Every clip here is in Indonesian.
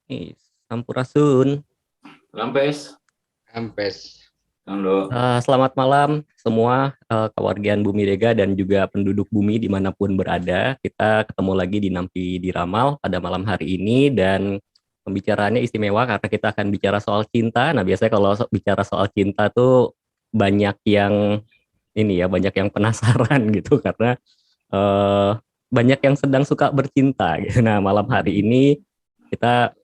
Ih, Sampurasun. Rampes, Hampes. Kando. Selamat malam semua kewargian Bumi Dega dan juga penduduk bumi dimanapun berada. Kita ketemu lagi di Nampi di Ramal pada malam hari ini dan pembicaraannya istimewa karena kita akan bicara soal cinta. Nah, biasanya kalau bicara soal cinta tuh banyak yang ini ya, banyak yang penasaran gitu karena eh, banyak yang sedang suka bercinta gitu. Nah, malam hari ini kita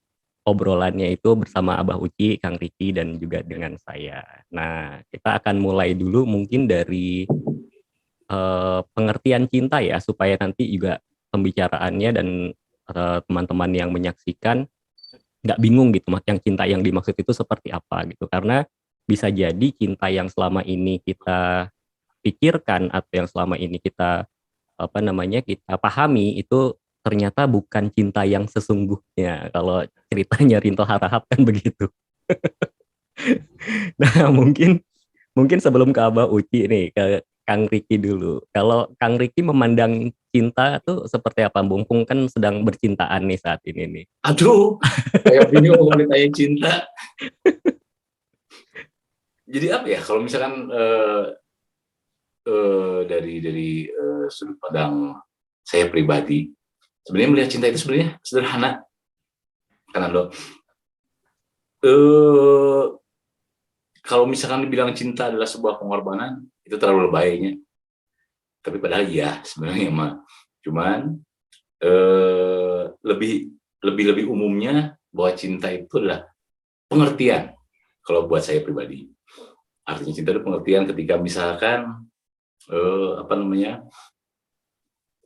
obrolannya itu bersama Abah Uci, Kang Riki, dan juga dengan saya. Nah, kita akan mulai dulu mungkin dari pengertian cinta ya, supaya nanti juga pembicaraannya dan teman-teman yang menyaksikan nggak bingung gitu, mas, yang cinta yang dimaksud itu seperti apa gitu. Karena bisa jadi cinta yang selama ini kita pikirkan atau yang selama ini kita apa namanya kita pahami itu ternyata bukan cinta yang sesungguhnya kalau ceritanya Rinto Harahap kan begitu. Nah, mungkin mungkin sebelum ke Abah Uci nih ke Kang Riki dulu. Kalau Kang Riki memandang cinta tuh seperti apa? Mumpung kan sedang bercintaan nih saat ini nih. Aduh, kayak bingung mau ditanya cinta. Jadi apa ya? Kalau misalkan dari sudut pandang saya pribadi, sebenarnya melihat cinta itu sebenarnya sederhana, karena eh, kalau misalkan dibilang cinta adalah sebuah pengorbanan, itu terlalu lebaynya. Tapi padahal iya sebenarnya mah. Cuman lebih lebih lebih umumnya bahwa cinta itu adalah pengertian. Kalau buat saya pribadi, artinya cinta itu pengertian ketika misalkan apa namanya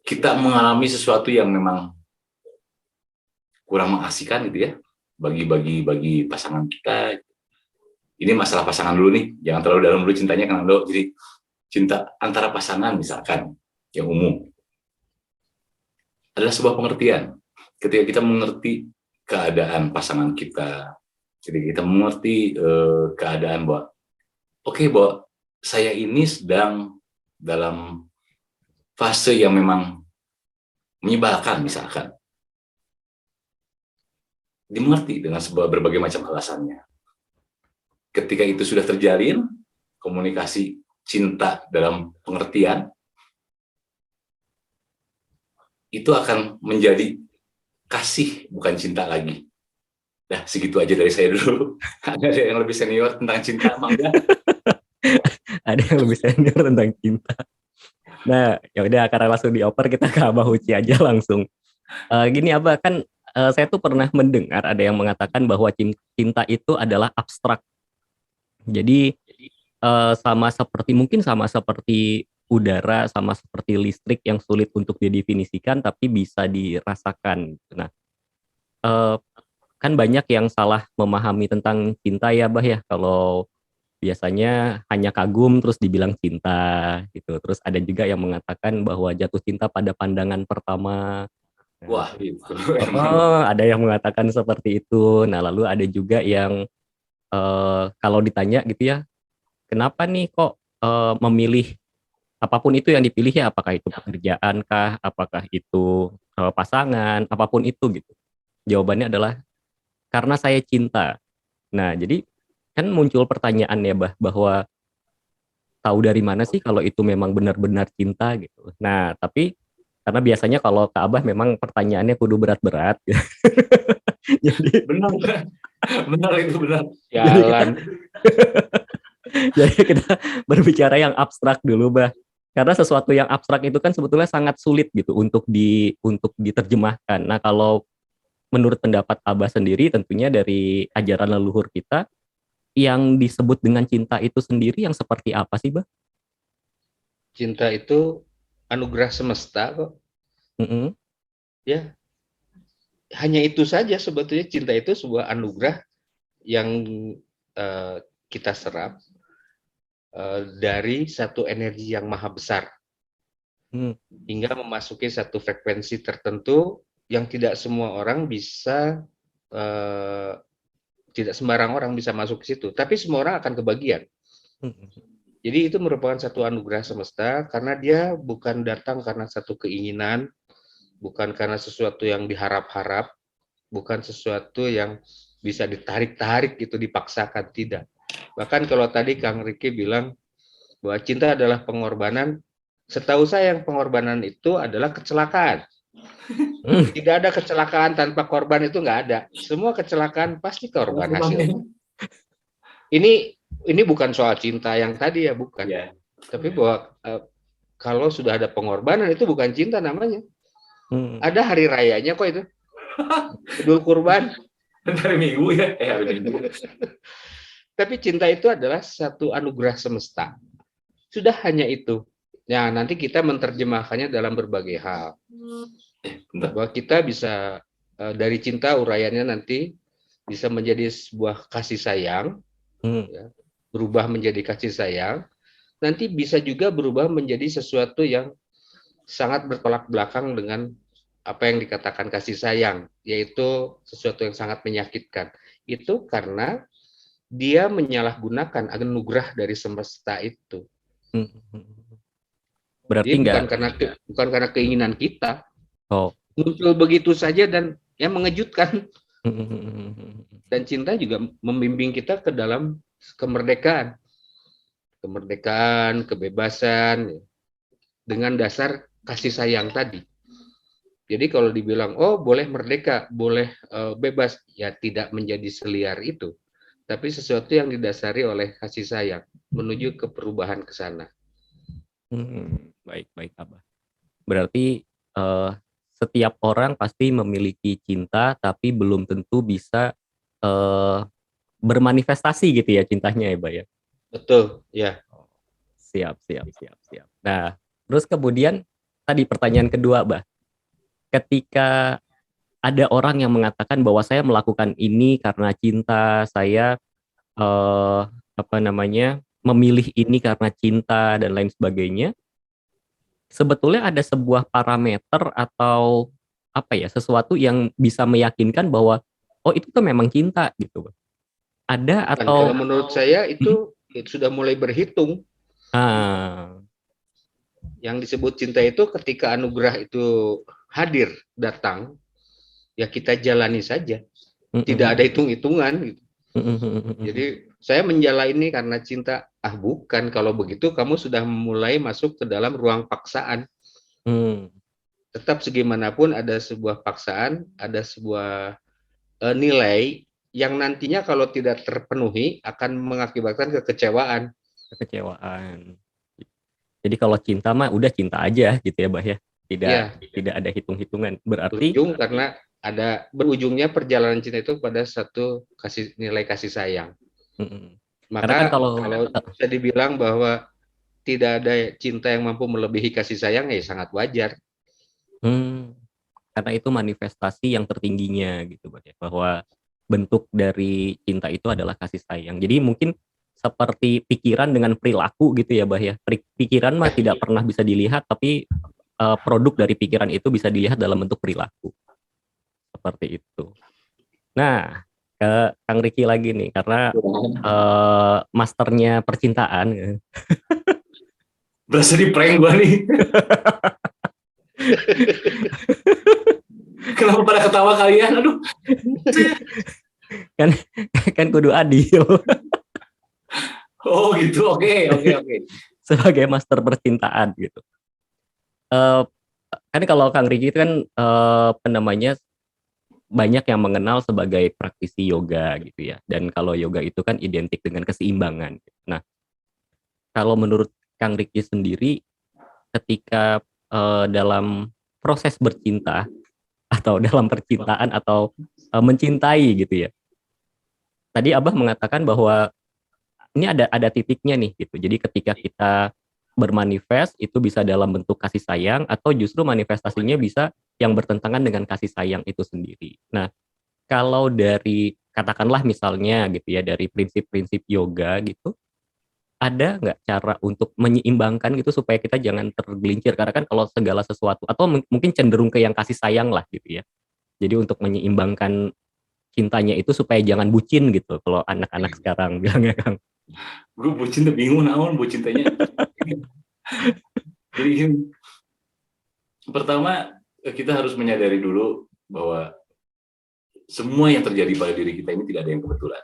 kita mengalami sesuatu yang memang kurang mengasihkan gitu ya bagi pasangan kita. Ini masalah pasangan dulu nih, jangan terlalu dalam dulu cintanya kan lo. Jadi cinta antara pasangan misalkan yang umum adalah sebuah pengertian. Ketika kita mengerti keadaan pasangan kita, ketika kita mengerti keadaan bahwa bahwa saya ini sedang dalam fase yang memang menyebalkan misalkan, dimengerti dengan berbagai macam alasannya. Ketika itu sudah terjalin, komunikasi cinta dalam pengertian, itu akan menjadi kasih, bukan cinta lagi. Nah, segitu aja dari saya dulu. Ada yang lebih senior tentang cinta, emang enggak? Ada yang lebih senior tentang cinta. Nah, ya udah karena langsung dioper kita ke Abah Uci aja langsung. Gini Abah kan saya tuh pernah mendengar ada yang mengatakan bahwa cinta itu adalah abstrak. Jadi sama seperti udara, sama seperti listrik yang sulit untuk didefinisikan tapi bisa dirasakan. Nah, eh, kan banyak yang salah memahami tentang cinta ya, Bah ya. Kalau biasanya hanya kagum terus dibilang cinta gitu. Terus ada juga yang mengatakan bahwa jatuh cinta pada pandangan pertama. Nah, Wah, itu ada yang mengatakan seperti itu. Nah, lalu ada juga yang kalau ditanya gitu ya, kenapa nih kok memilih apapun itu yang dipilih ya, apakah itu pekerjaan kah, apakah itu pasangan, apapun itu gitu. Jawabannya adalah karena saya cinta. Nah, jadi kan muncul pertanyaan ya bahwa tahu dari mana sih kalau itu memang benar-benar cinta gitu. Nah, tapi karena biasanya kalau ke Abah memang pertanyaannya kudu berat-berat. Jadi benar, benar itu benar. jadi kita, Jalan. jadi kita berbicara yang abstrak dulu, Bah. Karena sesuatu yang abstrak itu kan sebetulnya sangat sulit gitu untuk diterjemahkan. Nah, kalau menurut pendapat Abah sendiri tentunya dari ajaran leluhur kita yang disebut dengan cinta itu sendiri yang seperti apa sih, Bah? Cinta itu anugerah semesta kok. Mm-mm. Ya, hanya itu saja sebetulnya cinta itu sebuah anugerah yang uh, kita serap dari satu energi yang maha besar Hmm. hingga memasuki satu frekuensi tertentu yang tidak semua orang bisa uh, tidak sembarang orang bisa masuk ke situ, tapi semua orang akan kebagian. Hmm. Jadi itu merupakan satu anugerah semesta karena dia bukan datang karena satu keinginan, bukan karena sesuatu yang diharap-harap, bukan sesuatu yang bisa ditarik-tarik gitu, dipaksakan, tidak. Bahkan kalau tadi Kang Riki bilang bahwa cinta adalah pengorbanan, setahu saya yang pengorbanan itu adalah kecelakaan. Tidak ada kecelakaan tanpa korban, itu nggak ada. Semua kecelakaan pasti korban hasilnya. Ini bukan soal cinta yang tadi ya, bukan. Ya. Tapi bahwa kalau sudah ada pengorbanan itu bukan cinta namanya. Ada hari rayanya kok itu. Idul Kurban. Hari Minggu ya, hari Minggu. Tapi cinta itu adalah satu anugerah semesta. Sudah hanya itu. Ya, nanti kita menerjemahkannya dalam berbagai hal. Bahwa kita bisa dari cinta uraiannya nanti bisa menjadi sebuah kasih sayang, ya, berubah menjadi kasih sayang. Nanti bisa juga berubah menjadi sesuatu yang sangat bertolak belakang dengan apa yang dikatakan kasih sayang, yaitu sesuatu yang sangat menyakitkan. Itu karena dia menyalahgunakan anugerah dari semesta itu. Berarti jadi bukan karena keinginan kita. Oh. Muncul begitu saja dan yang mengejutkan. Dan cinta juga membimbing kita ke dalam kemerdekaan. Kemerdekaan, kebebasan, dengan dasar kasih sayang tadi. Jadi kalau dibilang, oh boleh merdeka, boleh bebas, ya tidak menjadi seliar itu. Tapi sesuatu yang didasari oleh kasih sayang, menuju ke perubahan ke sana. Baik, Abah. Berarti setiap orang pasti memiliki cinta, tapi belum tentu bisa bermanifestasi gitu ya cintanya ya, Bah ya? Betul, ya. Siap. Nah, terus kemudian tadi pertanyaan kedua, Bah. Ketika ada orang yang mengatakan bahwa saya melakukan ini karena cinta, saya memilih ini karena cinta dan lain sebagainya. Sebetulnya ada sebuah parameter atau sesuatu yang bisa meyakinkan bahwa oh itu tuh memang cinta gitu. Ada atau kalau menurut saya itu sudah mulai berhitung. Yang disebut cinta itu ketika anugerah itu hadir, datang, ya kita jalani saja. Tidak ada hitung-hitungan gitu. Jadi saya menjalani karena cinta. Bukan, kalau begitu kamu sudah mulai masuk ke dalam ruang paksaan. Tetap segaimanapun ada sebuah paksaan, ada sebuah nilai yang nantinya kalau tidak terpenuhi akan mengakibatkan kekecewaan. Jadi kalau cinta mah udah cinta aja gitu ya, Bah ya. Tidak ada hitung-hitungan. Berarti karena ada berujungnya perjalanan cinta itu pada satu nilai kasih sayang. Maka kan kalau bisa dibilang bahwa tidak ada cinta yang mampu melebihi kasih sayang, ya sangat wajar. Karena itu manifestasi yang tertingginya gitu, Bah ya. Bahwa bentuk dari cinta itu adalah kasih sayang. Jadi mungkin seperti pikiran dengan perilaku gitu ya, Bah ya. Pikiran mah tidak pernah bisa dilihat, tapi produk dari pikiran itu bisa dilihat dalam bentuk perilaku. Seperti itu. Nah, ke Kang Riki lagi nih, karena masternya percintaan. Berasa di prank gua nih. Kenapa pada ketawa kalian? Aduh. kan kudu adil. Oh gitu, oke. Sebagai master percintaan gitu. Kan kalau Kang Riki itu kan banyak yang mengenal sebagai praktisi yoga gitu ya. Dan kalau yoga itu kan identik dengan keseimbangan. Nah, kalau menurut Kang Riki sendiri, ketika dalam proses bercinta atau dalam percintaan atau mencintai gitu ya. Tadi Abah mengatakan bahwa ini ada titiknya nih gitu. Jadi ketika kita bermanifest itu bisa dalam bentuk kasih sayang atau justru manifestasinya bisa yang bertentangan dengan kasih sayang itu sendiri. Nah, kalau dari katakanlah misalnya gitu ya dari prinsip-prinsip yoga gitu, ada nggak cara untuk menyeimbangkan gitu supaya kita jangan tergelincir, karena kan kalau segala sesuatu atau mungkin cenderung ke yang kasih sayang lah gitu ya. Jadi untuk menyeimbangkan cintanya itu supaya jangan bucin gitu kalau anak-anak sekarang bilangnya, Kang. Gue bucin tuh bingung naon bucin tanya. Jadi pertama kita harus menyadari dulu bahwa semua yang terjadi pada diri kita ini tidak ada yang kebetulan.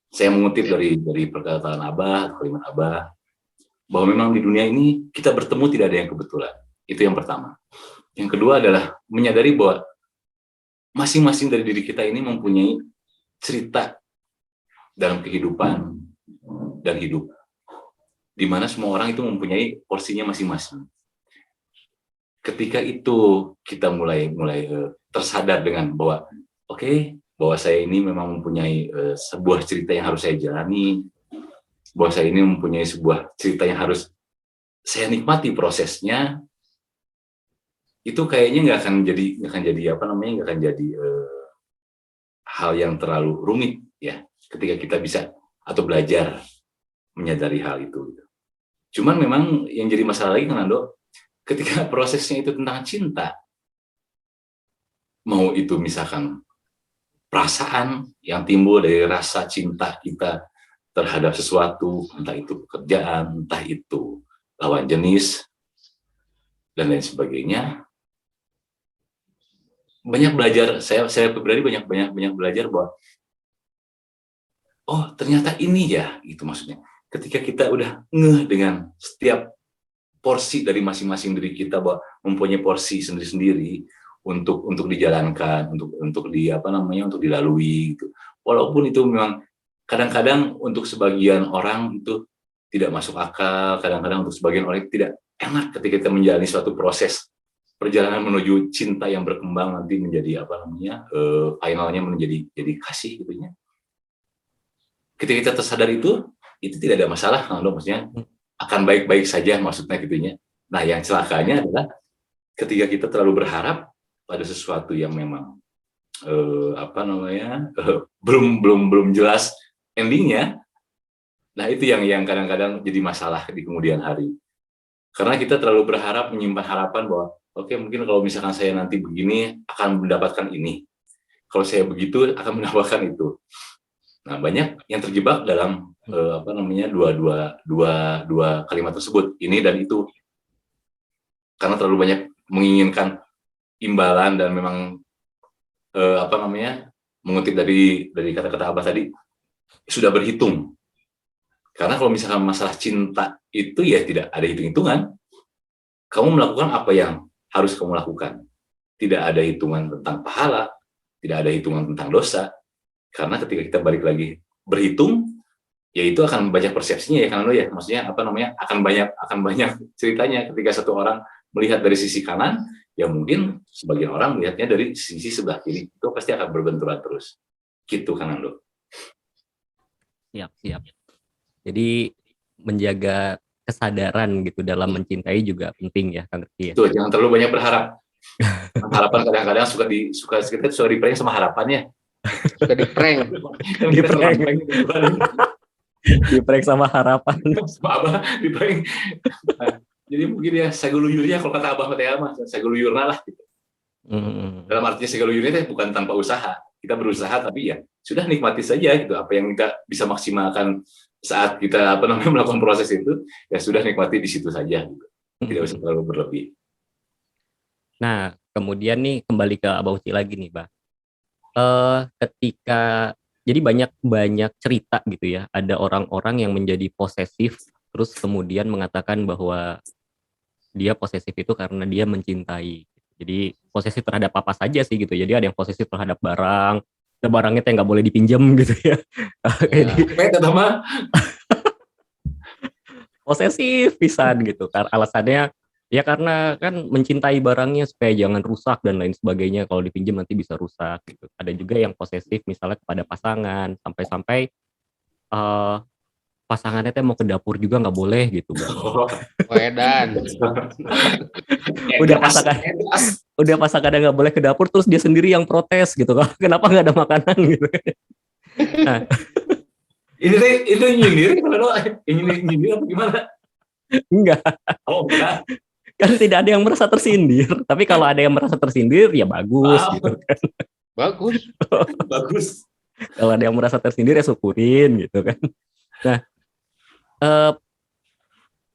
Saya mengutip dari perkataan Abah, kalimat Abah, bahwa memang di dunia ini kita bertemu tidak ada yang kebetulan. Itu yang pertama. Yang kedua adalah menyadari bahwa masing-masing dari diri kita ini mempunyai cerita dalam kehidupan dan hidup, di mana semua orang itu mempunyai porsinya masing-masing. Ketika itu kita mulai tersadar dengan bahwa bahwa saya ini memang mempunyai sebuah cerita yang harus saya jalani, bahwa saya ini mempunyai sebuah cerita yang harus saya nikmati prosesnya, itu kayaknya nggak akan jadi hal yang terlalu rumit ya, ketika kita bisa atau belajar menyadari hal itu. Cuman memang yang jadi masalah lagi kan Ando, ketika prosesnya itu tentang cinta, mau itu misalkan perasaan yang timbul dari rasa cinta kita terhadap sesuatu, entah itu pekerjaan, entah itu lawan jenis, dan lain sebagainya. Banyak belajar, saya pribadi banyak belajar bahwa oh ternyata ini ya, gitu maksudnya. Ketika kita udah ngeh dengan setiap porsi dari masing-masing diri kita, bahwa mempunyai porsi sendiri-sendiri untuk dijalankan, untuk dilalui gitu. Walaupun itu memang kadang-kadang untuk sebagian orang itu tidak masuk akal, kadang-kadang untuk sebagian orang itu tidak enak ketika kita menjalani suatu proses perjalanan menuju cinta yang berkembang nanti menjadi finalnya menjadi kasih gitu ya. Ketika kita tersadar itu tidak ada masalah, maksudnya akan baik-baik saja maksudnya gitunya. Nah, yang celakanya adalah ketika kita terlalu berharap pada sesuatu yang memang belum jelas endingnya. Nah, itu yang kadang-kadang jadi masalah di kemudian hari. Karena kita terlalu berharap, menyimpan harapan bahwa mungkin kalau misalkan saya nanti begini akan mendapatkan ini. Kalau saya begitu akan mendapatkan itu. Nah, banyak yang terjebak dalam dua kalimat tersebut, ini dan itu. Karena terlalu banyak menginginkan imbalan dan memang mengutip dari kata-kata Abah tadi, sudah berhitung. Karena kalau misalkan masalah cinta itu ya tidak ada hitung-hitungan. Kamu melakukan apa yang harus kamu lakukan. Tidak ada hitungan tentang pahala, tidak ada hitungan tentang dosa. Karena ketika kita balik lagi berhitung, ya itu akan banyak persepsinya ya, karena ya maksudnya akan banyak ceritanya. Ketika satu orang melihat dari sisi kanan, ya mungkin sebagian orang melihatnya dari sisi sebelah kiri, itu pasti akan berbenturan terus. Gitu kan Ando. Siap. Jadi menjaga kesadaran gitu dalam mencintai juga penting ya Kang Rifki ya. Tuh, jangan terlalu banyak berharap. Harapan kadang-kadang suka di-prank sama harapannya. Suka di-prank. Di-prank sama harapan. Sama Abah di-prank. Nah, jadi mungkin ya saguluyurnya, kalau kata Abah mah saguluyurna lah gitu. Dalam artinya saguluyurnya bukan tanpa usaha. Kita berusaha tapi ya sudah nikmati saja gitu, apa yang kita bisa maksimalkan saat kita melakukan proses itu, ya sudah nikmati di situ saja gitu. Tidak usah terlalu berlebih. Nah, kemudian nih kembali ke Abah Uci lagi nih, Bah. Ketika jadi banyak cerita gitu ya, ada orang-orang yang menjadi posesif terus kemudian mengatakan bahwa dia posesif itu karena dia mencintai. Jadi posesif terhadap apa saja sih gitu. Jadi ada yang posesif terhadap barang, barangnya nggak boleh dipinjam gitu ya. Posesif pisan gitu. Alasannya ya karena kan mencintai barangnya supaya jangan rusak dan lain sebagainya. Kalau dipinjam nanti bisa rusak gitu. Ada juga yang posesif misalnya kepada pasangan, sampai-sampai pasangannya mau ke dapur juga nggak boleh gitu, Bang. Edan. udah pasangannya nggak boleh ke dapur, terus dia sendiri yang protes gitu kan. Kenapa nggak ada makanan gitu. Nah. Itu nyindir kalau nyindir apa gimana? Enggak. Oh, enggak. Kan tidak ada yang merasa tersindir. Tapi kalau ada yang merasa tersindir ya bagus gitu kan. Bagus. Kalau ada yang merasa tersindir ya syukurin gitu kan. Nah,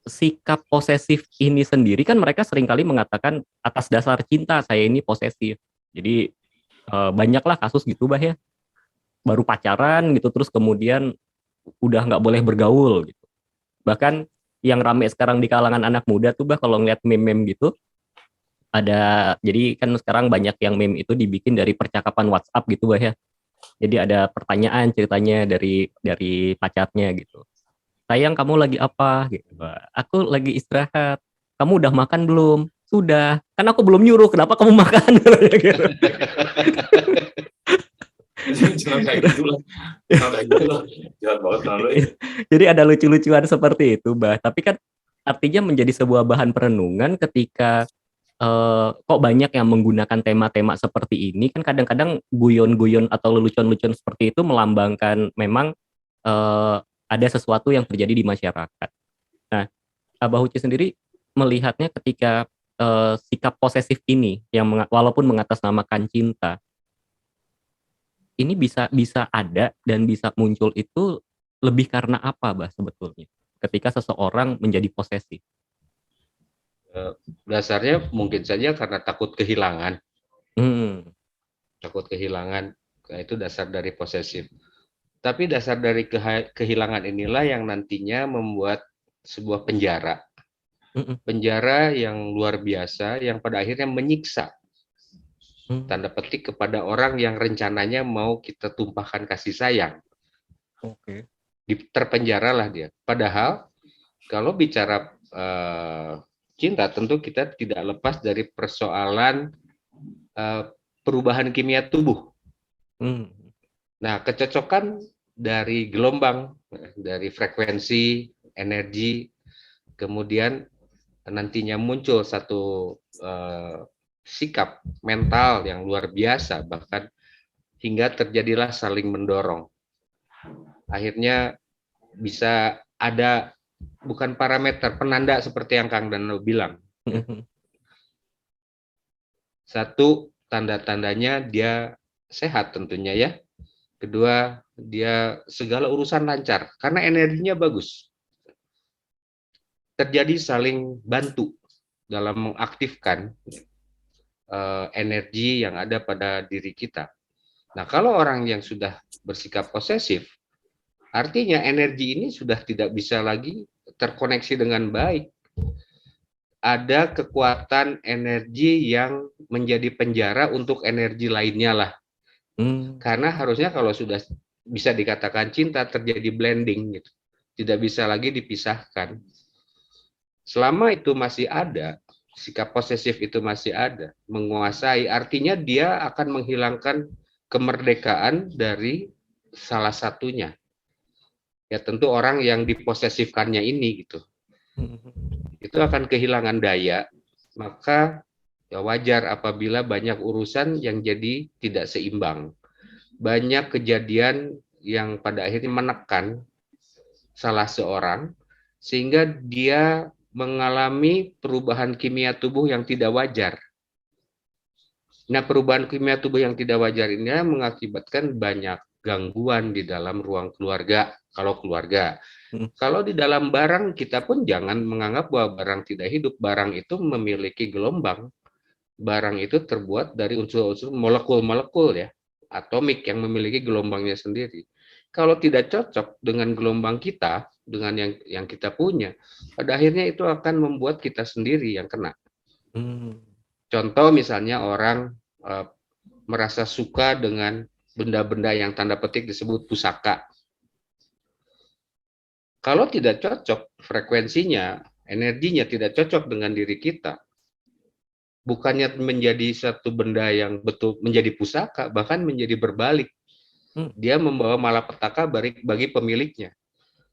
sikap posesif ini sendiri kan mereka seringkali mengatakan atas dasar cinta saya ini posesif. Jadi banyaklah kasus gitu bah ya, baru pacaran gitu terus kemudian udah nggak boleh bergaul gitu. Bahkan yang rame sekarang di kalangan anak muda tuh bah kalau ngeliat meme-meme gitu, ada jadi kan sekarang banyak yang meme itu dibikin dari percakapan WhatsApp gitu bah ya. Jadi ada pertanyaan ceritanya dari pacarnya gitu. Sayang kamu lagi apa? Gitu. Aku lagi istirahat. Kamu udah makan belum? Sudah. Kan aku belum nyuruh. Kenapa kamu makan? Gitu. Jangan kayak gitu lah. Jangan kayak gitu lah. Jahat banget kan lo. Jadi ada lucu-lucuan seperti itu, bah. Tapi kan artinya menjadi sebuah bahan perenungan ketika kok banyak yang menggunakan tema-tema seperti ini. Kan kadang-kadang guyon-guyon atau lelucon-lelucon seperti itu melambangkan memang ada sesuatu yang terjadi di masyarakat. Nah, Abah Uci sendiri melihatnya ketika sikap posesif ini yang walaupun mengatasnamakan cinta, ini bisa bisa ada dan bisa muncul itu lebih karena apa, Bah, sebetulnya? Ketika seseorang menjadi posesif. Dasarnya mungkin saja karena takut kehilangan. Hmm. Takut kehilangan, itu dasar dari posesif. Tapi dasar dari kehilangan inilah yang nantinya membuat sebuah penjara. Penjara yang luar biasa, yang pada akhirnya menyiksa, tanda petik, kepada orang yang rencananya mau kita tumpahkan kasih sayang. Oke. Terpenjaralah dia. Padahal kalau bicara cinta, tentu kita tidak lepas dari persoalan perubahan kimia tubuh. Nah, kecocokan dari gelombang, dari frekuensi, energi, kemudian nantinya muncul satu sikap mental yang luar biasa, bahkan hingga terjadilah saling mendorong. Akhirnya bisa ada bukan parameter, penanda seperti yang Kang Dano bilang. Satu, tanda-tandanya dia sehat tentunya ya. Kedua, dia segala urusan lancar karena energinya bagus. Terjadi saling bantu dalam mengaktifkan energi yang ada pada diri kita. Nah, kalau orang yang sudah bersikap posesif, artinya energi ini sudah tidak bisa lagi terkoneksi dengan baik. Ada kekuatan energi yang menjadi penjara untuk energi lainnya lah. Karena harusnya kalau sudah bisa dikatakan cinta, terjadi blending gitu. Tidak bisa lagi dipisahkan. Selama itu masih ada, sikap posesif itu masih ada, menguasai, artinya dia akan menghilangkan kemerdekaan dari salah satunya. Ya tentu orang yang diposesifkannya ini gitu. Itu akan kehilangan daya, maka ya wajar apabila banyak urusan yang jadi tidak seimbang. Banyak kejadian yang pada akhirnya menekan salah seorang, sehingga dia mengalami perubahan kimia tubuh yang tidak wajar. Nah, perubahan kimia tubuh yang tidak wajar ini mengakibatkan banyak gangguan di dalam ruang keluarga, kalau keluarga. Kalau di dalam barang, kita pun jangan menganggap bahwa barang tidak hidup. Barang itu memiliki gelombang. Barang itu terbuat dari unsur-unsur molekul-molekul ya, atomik yang memiliki gelombangnya sendiri. Kalau tidak cocok dengan gelombang kita, dengan yang kita punya, pada akhirnya itu akan membuat kita sendiri yang kena. Contoh misalnya orang merasa suka dengan benda-benda yang tanda petik disebut pusaka. Kalau tidak cocok frekuensinya, energinya tidak cocok dengan diri kita, bukannya menjadi satu benda yang betul menjadi pusaka, bahkan menjadi berbalik. Dia membawa malapetaka bagi pemiliknya.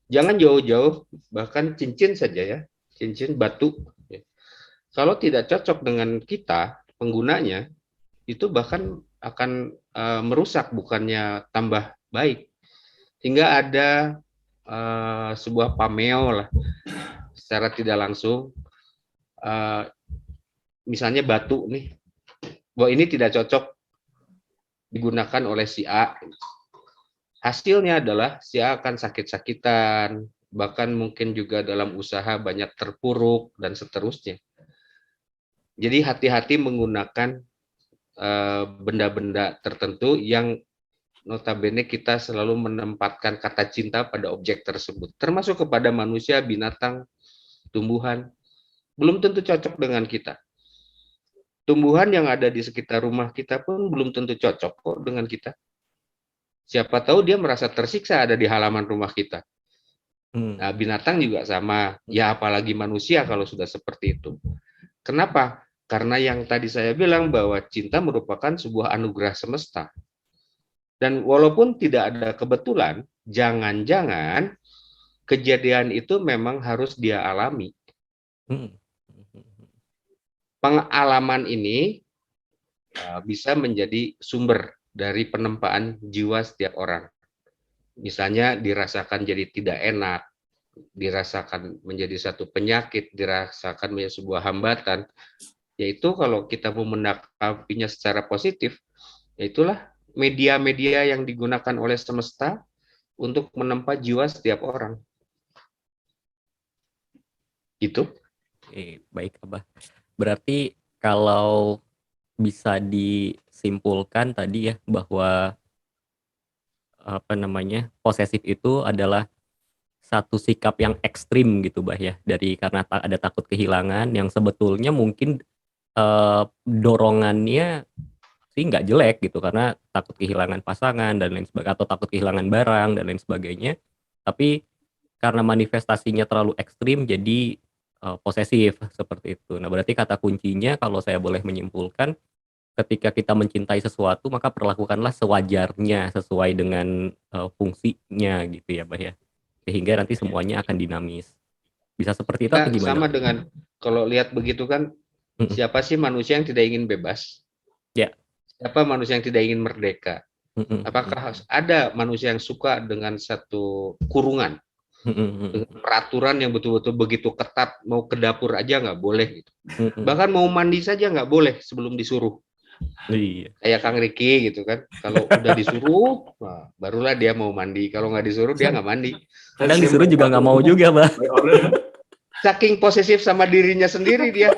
Jangan jauh-jauh, bahkan cincin saja ya, cincin batu. Kalau tidak cocok dengan kita, penggunanya, itu bahkan akan merusak, bukannya tambah baik. Hingga ada sebuah pameo lah, secara tidak langsung, misalnya batu nih, bahwa ini tidak cocok digunakan oleh si A. Hasilnya adalah si A akan sakit-sakitan, bahkan mungkin juga dalam usaha banyak terpuruk, dan seterusnya. Jadi hati-hati menggunakan benda-benda tertentu yang notabene kita selalu menempatkan kata cinta pada objek tersebut, termasuk kepada manusia, binatang, tumbuhan, belum tentu cocok dengan kita. Tumbuhan yang ada di sekitar rumah kita pun belum tentu cocok kok dengan kita. Siapa tahu dia merasa tersiksa ada di halaman rumah kita. Nah, binatang juga sama, ya apalagi manusia kalau sudah seperti itu. Kenapa? Karena yang tadi saya bilang bahwa cinta merupakan sebuah anugerah semesta. Dan walaupun tidak ada kebetulan, jangan-jangan kejadian itu memang harus dia alami. Pengalaman ini bisa menjadi sumber dari penempaan jiwa setiap orang. Misalnya dirasakan jadi tidak enak, dirasakan menjadi satu penyakit, dirasakan menjadi sebuah hambatan, yaitu kalau kita mau menanggapinya secara positif, yaitulah media-media yang digunakan oleh semesta untuk menempa jiwa setiap orang. Itu. Baik, Abah. Berarti kalau bisa disimpulkan tadi ya bahwa posesif itu adalah satu sikap yang ekstrim gitu, Bah ya, dari karena ada takut kehilangan yang sebetulnya mungkin dorongannya sih nggak jelek gitu karena takut kehilangan pasangan dan lain sebagainya atau takut kehilangan barang dan lain sebagainya, tapi karena manifestasinya terlalu ekstrim jadi posesif seperti itu. Nah, berarti kata kuncinya kalau saya boleh menyimpulkan, ketika kita mencintai sesuatu maka perlakukanlah sewajarnya sesuai dengan fungsinya gitu ya, Bah ya. Sehingga nanti semuanya akan dinamis. Bisa seperti itu atau Ya, gimana? sama dengan kalau lihat begitu kan, siapa sih manusia yang tidak ingin bebas? Ya. Siapa manusia yang tidak ingin merdeka? Apakah ada manusia yang suka dengan satu kurungan? Peraturan yang betul-betul begitu ketat, mau ke dapur aja nggak boleh gitu. Bahkan mau mandi saja nggak boleh sebelum disuruh. Iya. Kayak Kang Riki gitu kan, kalau udah disuruh, nah, barulah dia mau mandi. Kalau nggak disuruh dia nggak mandi. Kadang disuruh juga nggak mau juga, Bah. Saking posesif sama dirinya sendiri dia.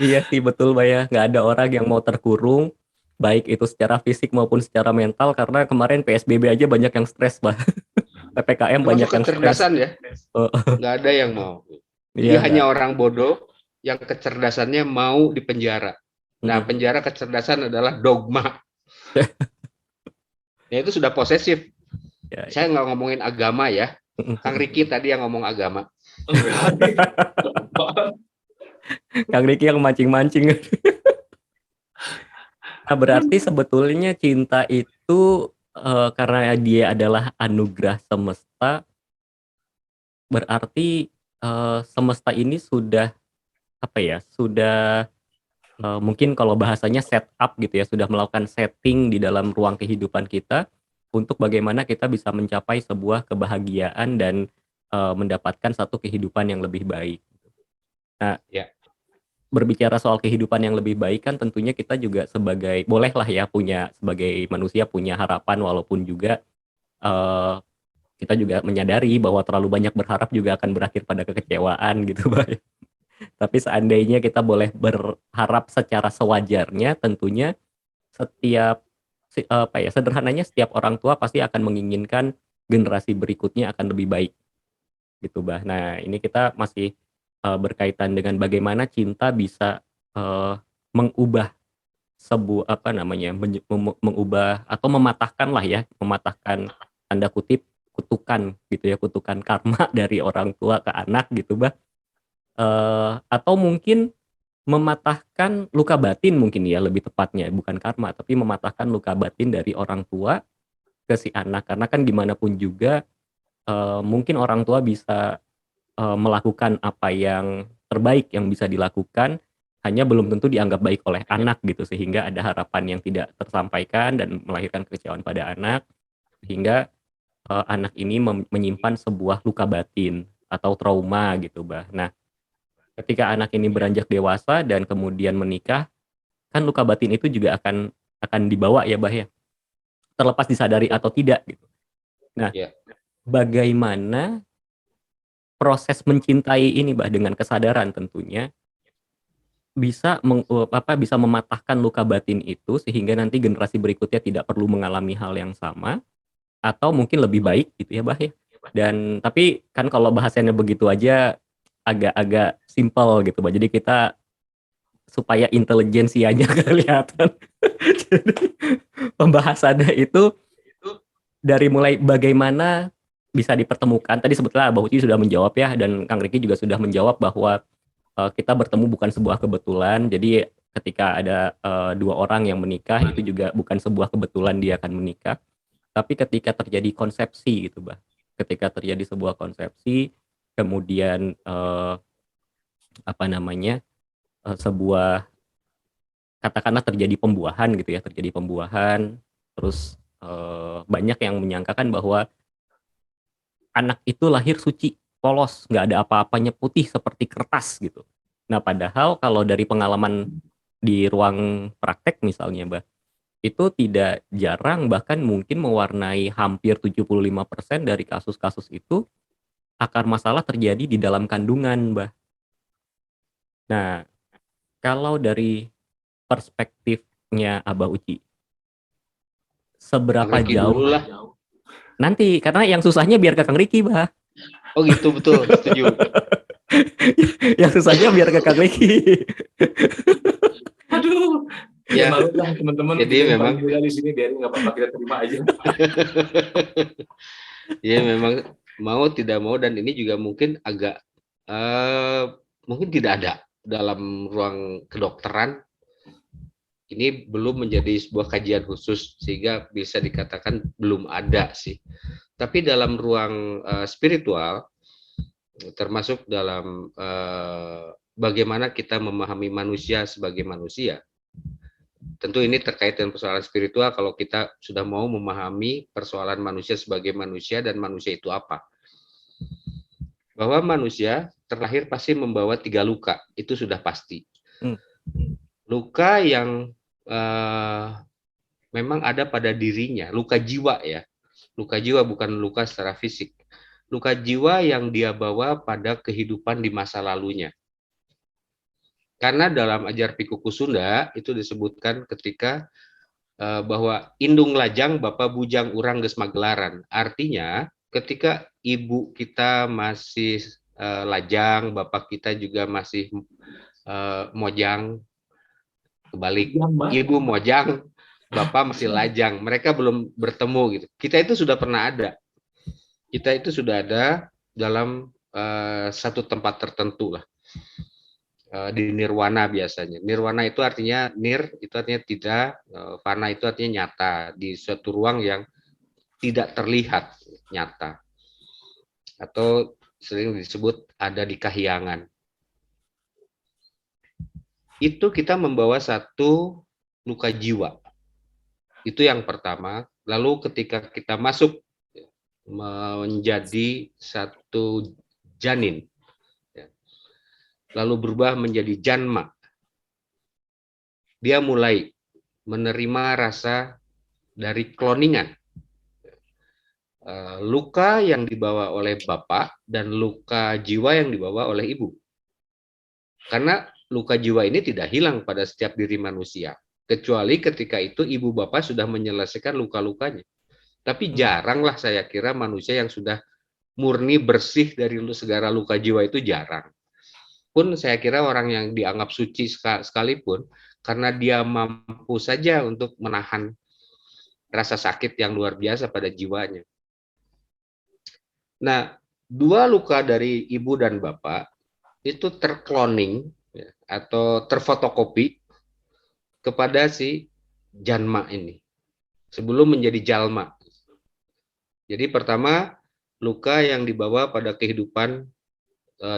Iya sih, betul, Bah ya. Nggak ada orang yang mau terkurung, baik itu secara fisik maupun secara mental, karena kemarin PSBB aja banyak yang stres, Bah. PPKM banyak Termasuk yang stres. kecerdasan ya, nggak ada yang mau. Jadi Iya, hanya orang bodoh yang kecerdasannya mau dipenjara. Nah, penjara kecerdasan adalah dogma. Ya, itu sudah posesif. ya. Saya nggak ngomongin agama ya. Kang Riki tadi yang ngomong agama. Kang Riki yang mancing-mancing. Nah, berarti sebetulnya cinta itu karena dia adalah anugerah semesta, berarti semesta ini sudah sudah mungkin kalau bahasanya set up gitu ya, sudah melakukan setting di dalam ruang kehidupan kita untuk bagaimana kita bisa mencapai sebuah kebahagiaan dan mendapatkan satu kehidupan yang lebih baik. Nah, ya. Berbicara soal kehidupan yang lebih baik kan tentunya kita juga bolehlah ya sebagai manusia punya harapan, walaupun juga kita juga menyadari bahwa terlalu banyak berharap juga akan berakhir pada kekecewaan gitu, Pak. Tapi seandainya kita boleh berharap secara sewajarnya, tentunya sederhananya setiap orang tua pasti akan menginginkan generasi berikutnya akan lebih baik gitu, Bah. Nah, ini kita masih berkaitan dengan bagaimana cinta bisa mengubah mengubah atau mematahkan tanda kutip kutukan gitu ya, kutukan karma dari orang tua ke anak gitu, Bah. Atau mungkin mematahkan luka batin mungkin ya lebih tepatnya, bukan karma, tapi mematahkan luka batin dari orang tua ke si anak. Karena kan gimana pun juga mungkin orang tua bisa melakukan apa yang terbaik yang bisa dilakukan, hanya belum tentu dianggap baik oleh anak gitu, sehingga ada harapan yang tidak tersampaikan dan melahirkan kekecewaan pada anak, sehingga anak ini menyimpan sebuah luka batin atau trauma gitu, Bah. Nah, ketika anak ini beranjak dewasa dan kemudian menikah, kan luka batin itu juga akan dibawa ya, Bah ya. Terlepas disadari atau tidak gitu. Nah, bagaimana proses mencintai ini, Bah, dengan kesadaran tentunya bisa mematahkan luka batin itu sehingga nanti generasi berikutnya tidak perlu mengalami hal yang sama atau mungkin lebih baik gitu ya, Bah, ya. Dan tapi kan kalau bahasannya begitu aja agak-agak simpel gitu, Bah. Jadi kita supaya intelijensianya kelihatan. Jadi pembahasannya itu dari mulai bagaimana bisa dipertemukan. Tadi sebetulnya Abah Uci sudah menjawab ya, dan Kang Riki juga sudah menjawab bahwa kita bertemu bukan sebuah kebetulan. Jadi ketika ada dua orang yang menikah itu juga bukan sebuah kebetulan dia akan menikah. Tapi ketika terjadi konsepsi gitu, Bah. Ketika terjadi sebuah konsepsi, kemudian apa namanya sebuah katakanlah terjadi pembuahan gitu ya, terjadi pembuahan, terus banyak yang menyangkakan bahwa anak itu lahir suci, polos, nggak ada apa-apanya, putih seperti kertas gitu. Nah, padahal kalau dari pengalaman di ruang praktek misalnya, Mbak, itu tidak jarang bahkan mungkin mewarnai hampir 75% dari kasus-kasus itu akar masalah terjadi di dalam kandungan, Mbak. Nah, kalau dari perspektifnya Abah Uci, Kang seberapa Riki jauh dulu lah. nanti karena yang susahnya biar ke Kang Riki, Mbak. Oh gitu, betul, setuju. Yang susahnya biar ke Kang Riki. Aduh, ya Ya, malu lah teman-teman, jadi kita yang paling memang muda di sini, biarin nggak apa-apa, kita terima aja. ya memang mau tidak mau, dan ini juga mungkin agak mungkin tidak ada dalam ruang kedokteran. Ini belum menjadi sebuah kajian khusus sehingga bisa dikatakan belum ada sih. Tapi dalam ruang spiritual, termasuk dalam bagaimana kita memahami manusia sebagai manusia. Tentu ini terkait dengan persoalan spiritual kalau kita sudah mau memahami persoalan manusia sebagai manusia dan manusia itu apa. Bahwa manusia terlahir pasti membawa 3 luka, itu sudah pasti. Luka yang memang ada pada dirinya, luka jiwa ya. Luka jiwa bukan luka secara fisik. Luka jiwa yang dia bawa pada kehidupan di masa lalunya. Karena dalam ajar Pikuku Sunda itu disebutkan ketika bahwa indung lajang Bapak bujang urang geus magelaran. Artinya ketika ibu kita masih lajang, bapak kita juga masih mojang, kebalik, ibu mojang, bapak masih lajang, mereka belum bertemu gitu. Kita itu sudah pernah ada. Kita itu sudah ada dalam satu tempat tertentu lah. Di nirwana biasanya. Nirwana itu artinya itu artinya tidak, fana itu artinya nyata, di suatu ruang yang tidak terlihat nyata. Atau sering disebut ada di kahyangan. Itu kita membawa satu luka jiwa. Itu yang pertama. Lalu ketika kita masuk menjadi satu janin, lalu berubah menjadi janma, dia mulai menerima rasa dari kloningan. Luka yang dibawa oleh bapak dan luka jiwa yang dibawa oleh ibu. Karena luka jiwa ini tidak hilang pada setiap diri manusia, kecuali ketika itu ibu bapak sudah menyelesaikan luka-lukanya. Tapi jaranglah saya kira manusia yang sudah murni bersih dari segala luka jiwa itu jarang. Pun saya kira orang yang dianggap suci sekalipun, karena dia mampu saja untuk menahan rasa sakit yang luar biasa pada jiwanya. Nah, 2 luka dari ibu dan bapak itu terkloning ya, atau terfotokopi kepada si janma ini sebelum menjadi jalma. Jadi pertama, luka yang dibawa pada kehidupan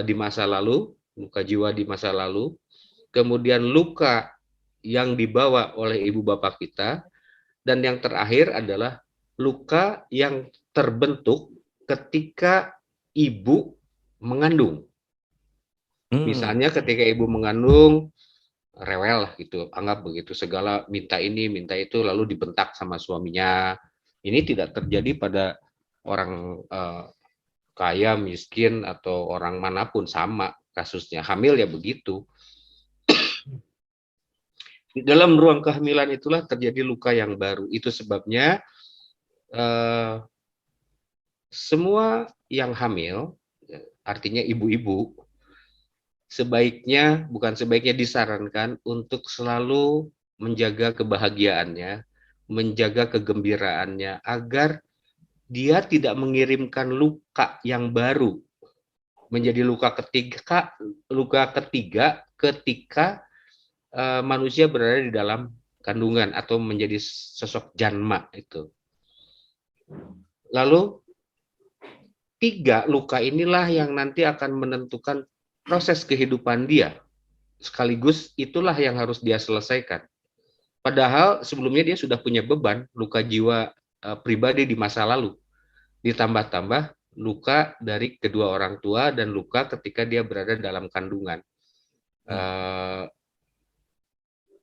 di masa lalu, luka jiwa di masa lalu, kemudian luka yang dibawa oleh ibu bapak kita, dan yang terakhir adalah luka yang terbentuk ketika ibu mengandung. Misalnya ketika ibu mengandung, rewel lah gitu, anggap begitu, segala minta ini, minta itu, lalu dibentak sama suaminya. Ini tidak terjadi pada orang kaya, miskin, atau orang manapun, sama kasusnya. Hamil ya begitu. Di dalam ruang kehamilan itulah terjadi luka yang baru. Itu sebabnya semua yang hamil, artinya ibu-ibu, bukan sebaiknya disarankan untuk selalu menjaga kebahagiaannya, menjaga kegembiraannya, agar dia tidak mengirimkan luka yang baru menjadi luka ketiga ketika manusia berada di dalam kandungan atau menjadi sosok janma itu. Lalu 3 luka inilah yang nanti akan menentukan proses kehidupan dia. Sekaligus itulah yang harus dia selesaikan. Padahal sebelumnya dia sudah punya beban, luka jiwa pribadi di masa lalu. Ditambah-tambah luka dari kedua orang tua dan luka ketika dia berada dalam kandungan.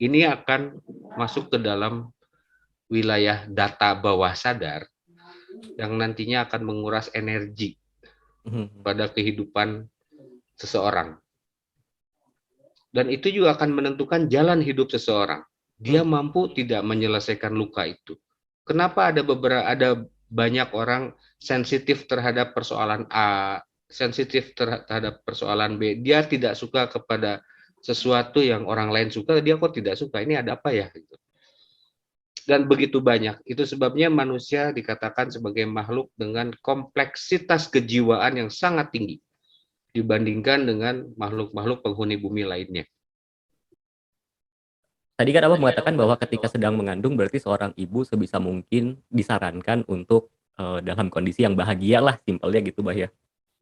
Ini akan masuk ke dalam wilayah data bawah sadar yang nantinya akan menguras energi pada kehidupan seseorang. Dan itu juga akan menentukan jalan hidup seseorang. Dia mampu tidak menyelesaikan luka itu. Kenapa ada banyak orang sensitif terhadap persoalan A, sensitif terhadap persoalan B. Dia tidak suka kepada sesuatu yang orang lain suka, dia kok tidak suka. Ini ada apa ya? Dan begitu banyak. Itu sebabnya manusia dikatakan sebagai makhluk dengan kompleksitas kejiwaan yang sangat tinggi dibandingkan dengan makhluk-makhluk penghuni bumi lainnya. Tadi kan Abah mengatakan bahwa ketika sedang mengandung berarti seorang ibu sebisa mungkin disarankan untuk dalam kondisi yang bahagia lah, simpelnya gitu, Bah ya.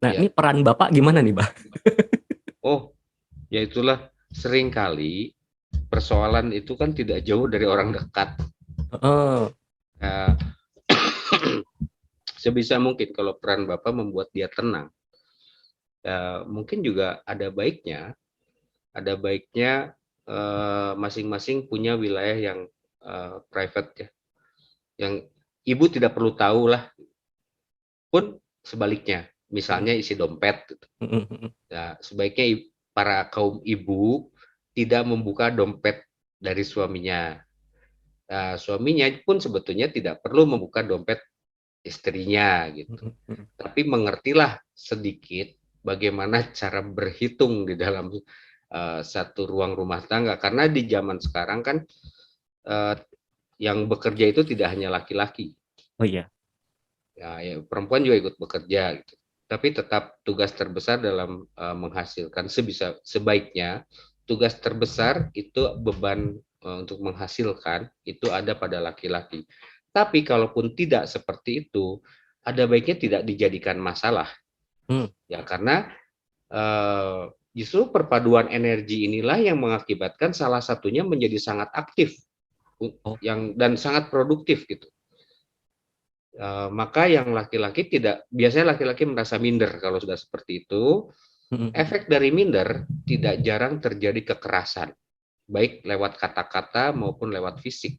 Nah, Ya. ini peran Bapak gimana nih, Bah? Oh, ya itulah seringkali persoalan itu kan tidak jauh dari orang dekat. Sebisa mungkin kalau peran Bapak membuat dia tenang, mungkin juga ada baiknya masing-masing punya wilayah yang private ya, yang ibu tidak perlu tahu lah, pun sebaliknya, misalnya isi dompet. Nah, sebaiknya para kaum ibu tidak membuka dompet dari suaminya. Nah, suaminya pun sebetulnya tidak perlu membuka dompet istrinya gitu. Tapi mengertilah sedikit bagaimana cara berhitung di dalam satu ruang rumah tangga, karena di zaman sekarang kan yang bekerja itu tidak hanya laki-laki. Oh iya. Ya, perempuan juga ikut bekerja gitu. Tapi tetap tugas terbesar dalam menghasilkan sebaiknya tugas terbesar itu beban untuk menghasilkan itu ada pada laki-laki. Tapi kalaupun tidak seperti itu, ada baiknya tidak dijadikan masalah. Ya, karena justru perpaduan energi inilah yang mengakibatkan salah satunya menjadi sangat aktif dan sangat produktif gitu. Maka yang laki-laki biasanya laki-laki merasa minder kalau sudah seperti itu. Efek dari minder tidak jarang terjadi kekerasan, baik lewat kata-kata maupun lewat fisik,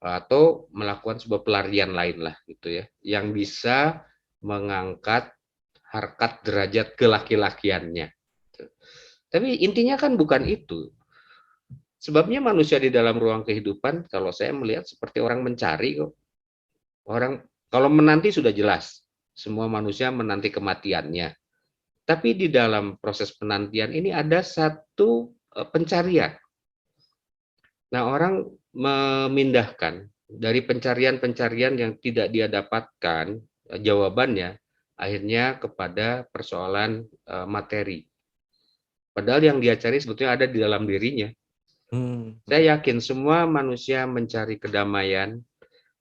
atau melakukan sebuah pelarian lain lah gitu ya, yang bisa mengangkat harkat derajat kelaki-lakiannya. Tapi intinya kan bukan itu. Sebabnya manusia di dalam ruang kehidupan, kalau saya melihat seperti orang mencari kok. Orang kalau menanti sudah jelas, semua manusia menanti kematiannya. Tapi di dalam proses penantian ini ada satu pencarian. Nah, orang memindahkan dari pencarian-pencarian yang tidak dia dapatkan jawabannya, akhirnya kepada persoalan materi. Padahal yang dia cari sebetulnya ada di dalam dirinya. Saya yakin semua manusia mencari kedamaian,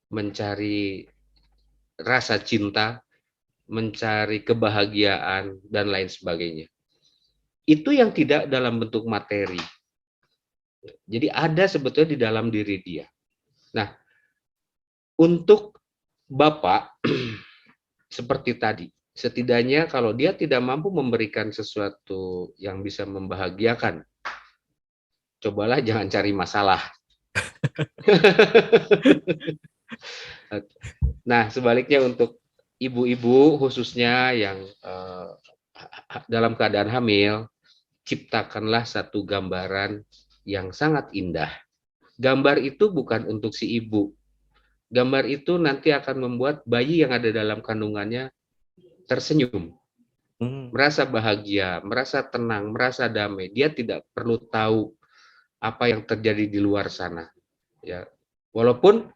mencari rasa cinta, mencari kebahagiaan, dan lain sebagainya. Itu yang tidak dalam bentuk materi. Jadi ada sebetulnya di dalam diri dia. Nah, untuk Bapak, seperti tadi, setidaknya kalau dia tidak mampu memberikan sesuatu yang bisa membahagiakan, cobalah jangan cari masalah. Nah, sebaliknya untuk ibu-ibu khususnya yang dalam keadaan hamil, ciptakanlah satu gambaran yang sangat indah. Gambar itu bukan untuk si ibu. Gambar itu nanti akan membuat bayi yang ada dalam kandungannya tersenyum, merasa bahagia, merasa tenang, merasa damai. Dia tidak perlu tahu apa yang terjadi di luar sana. Ya, walaupun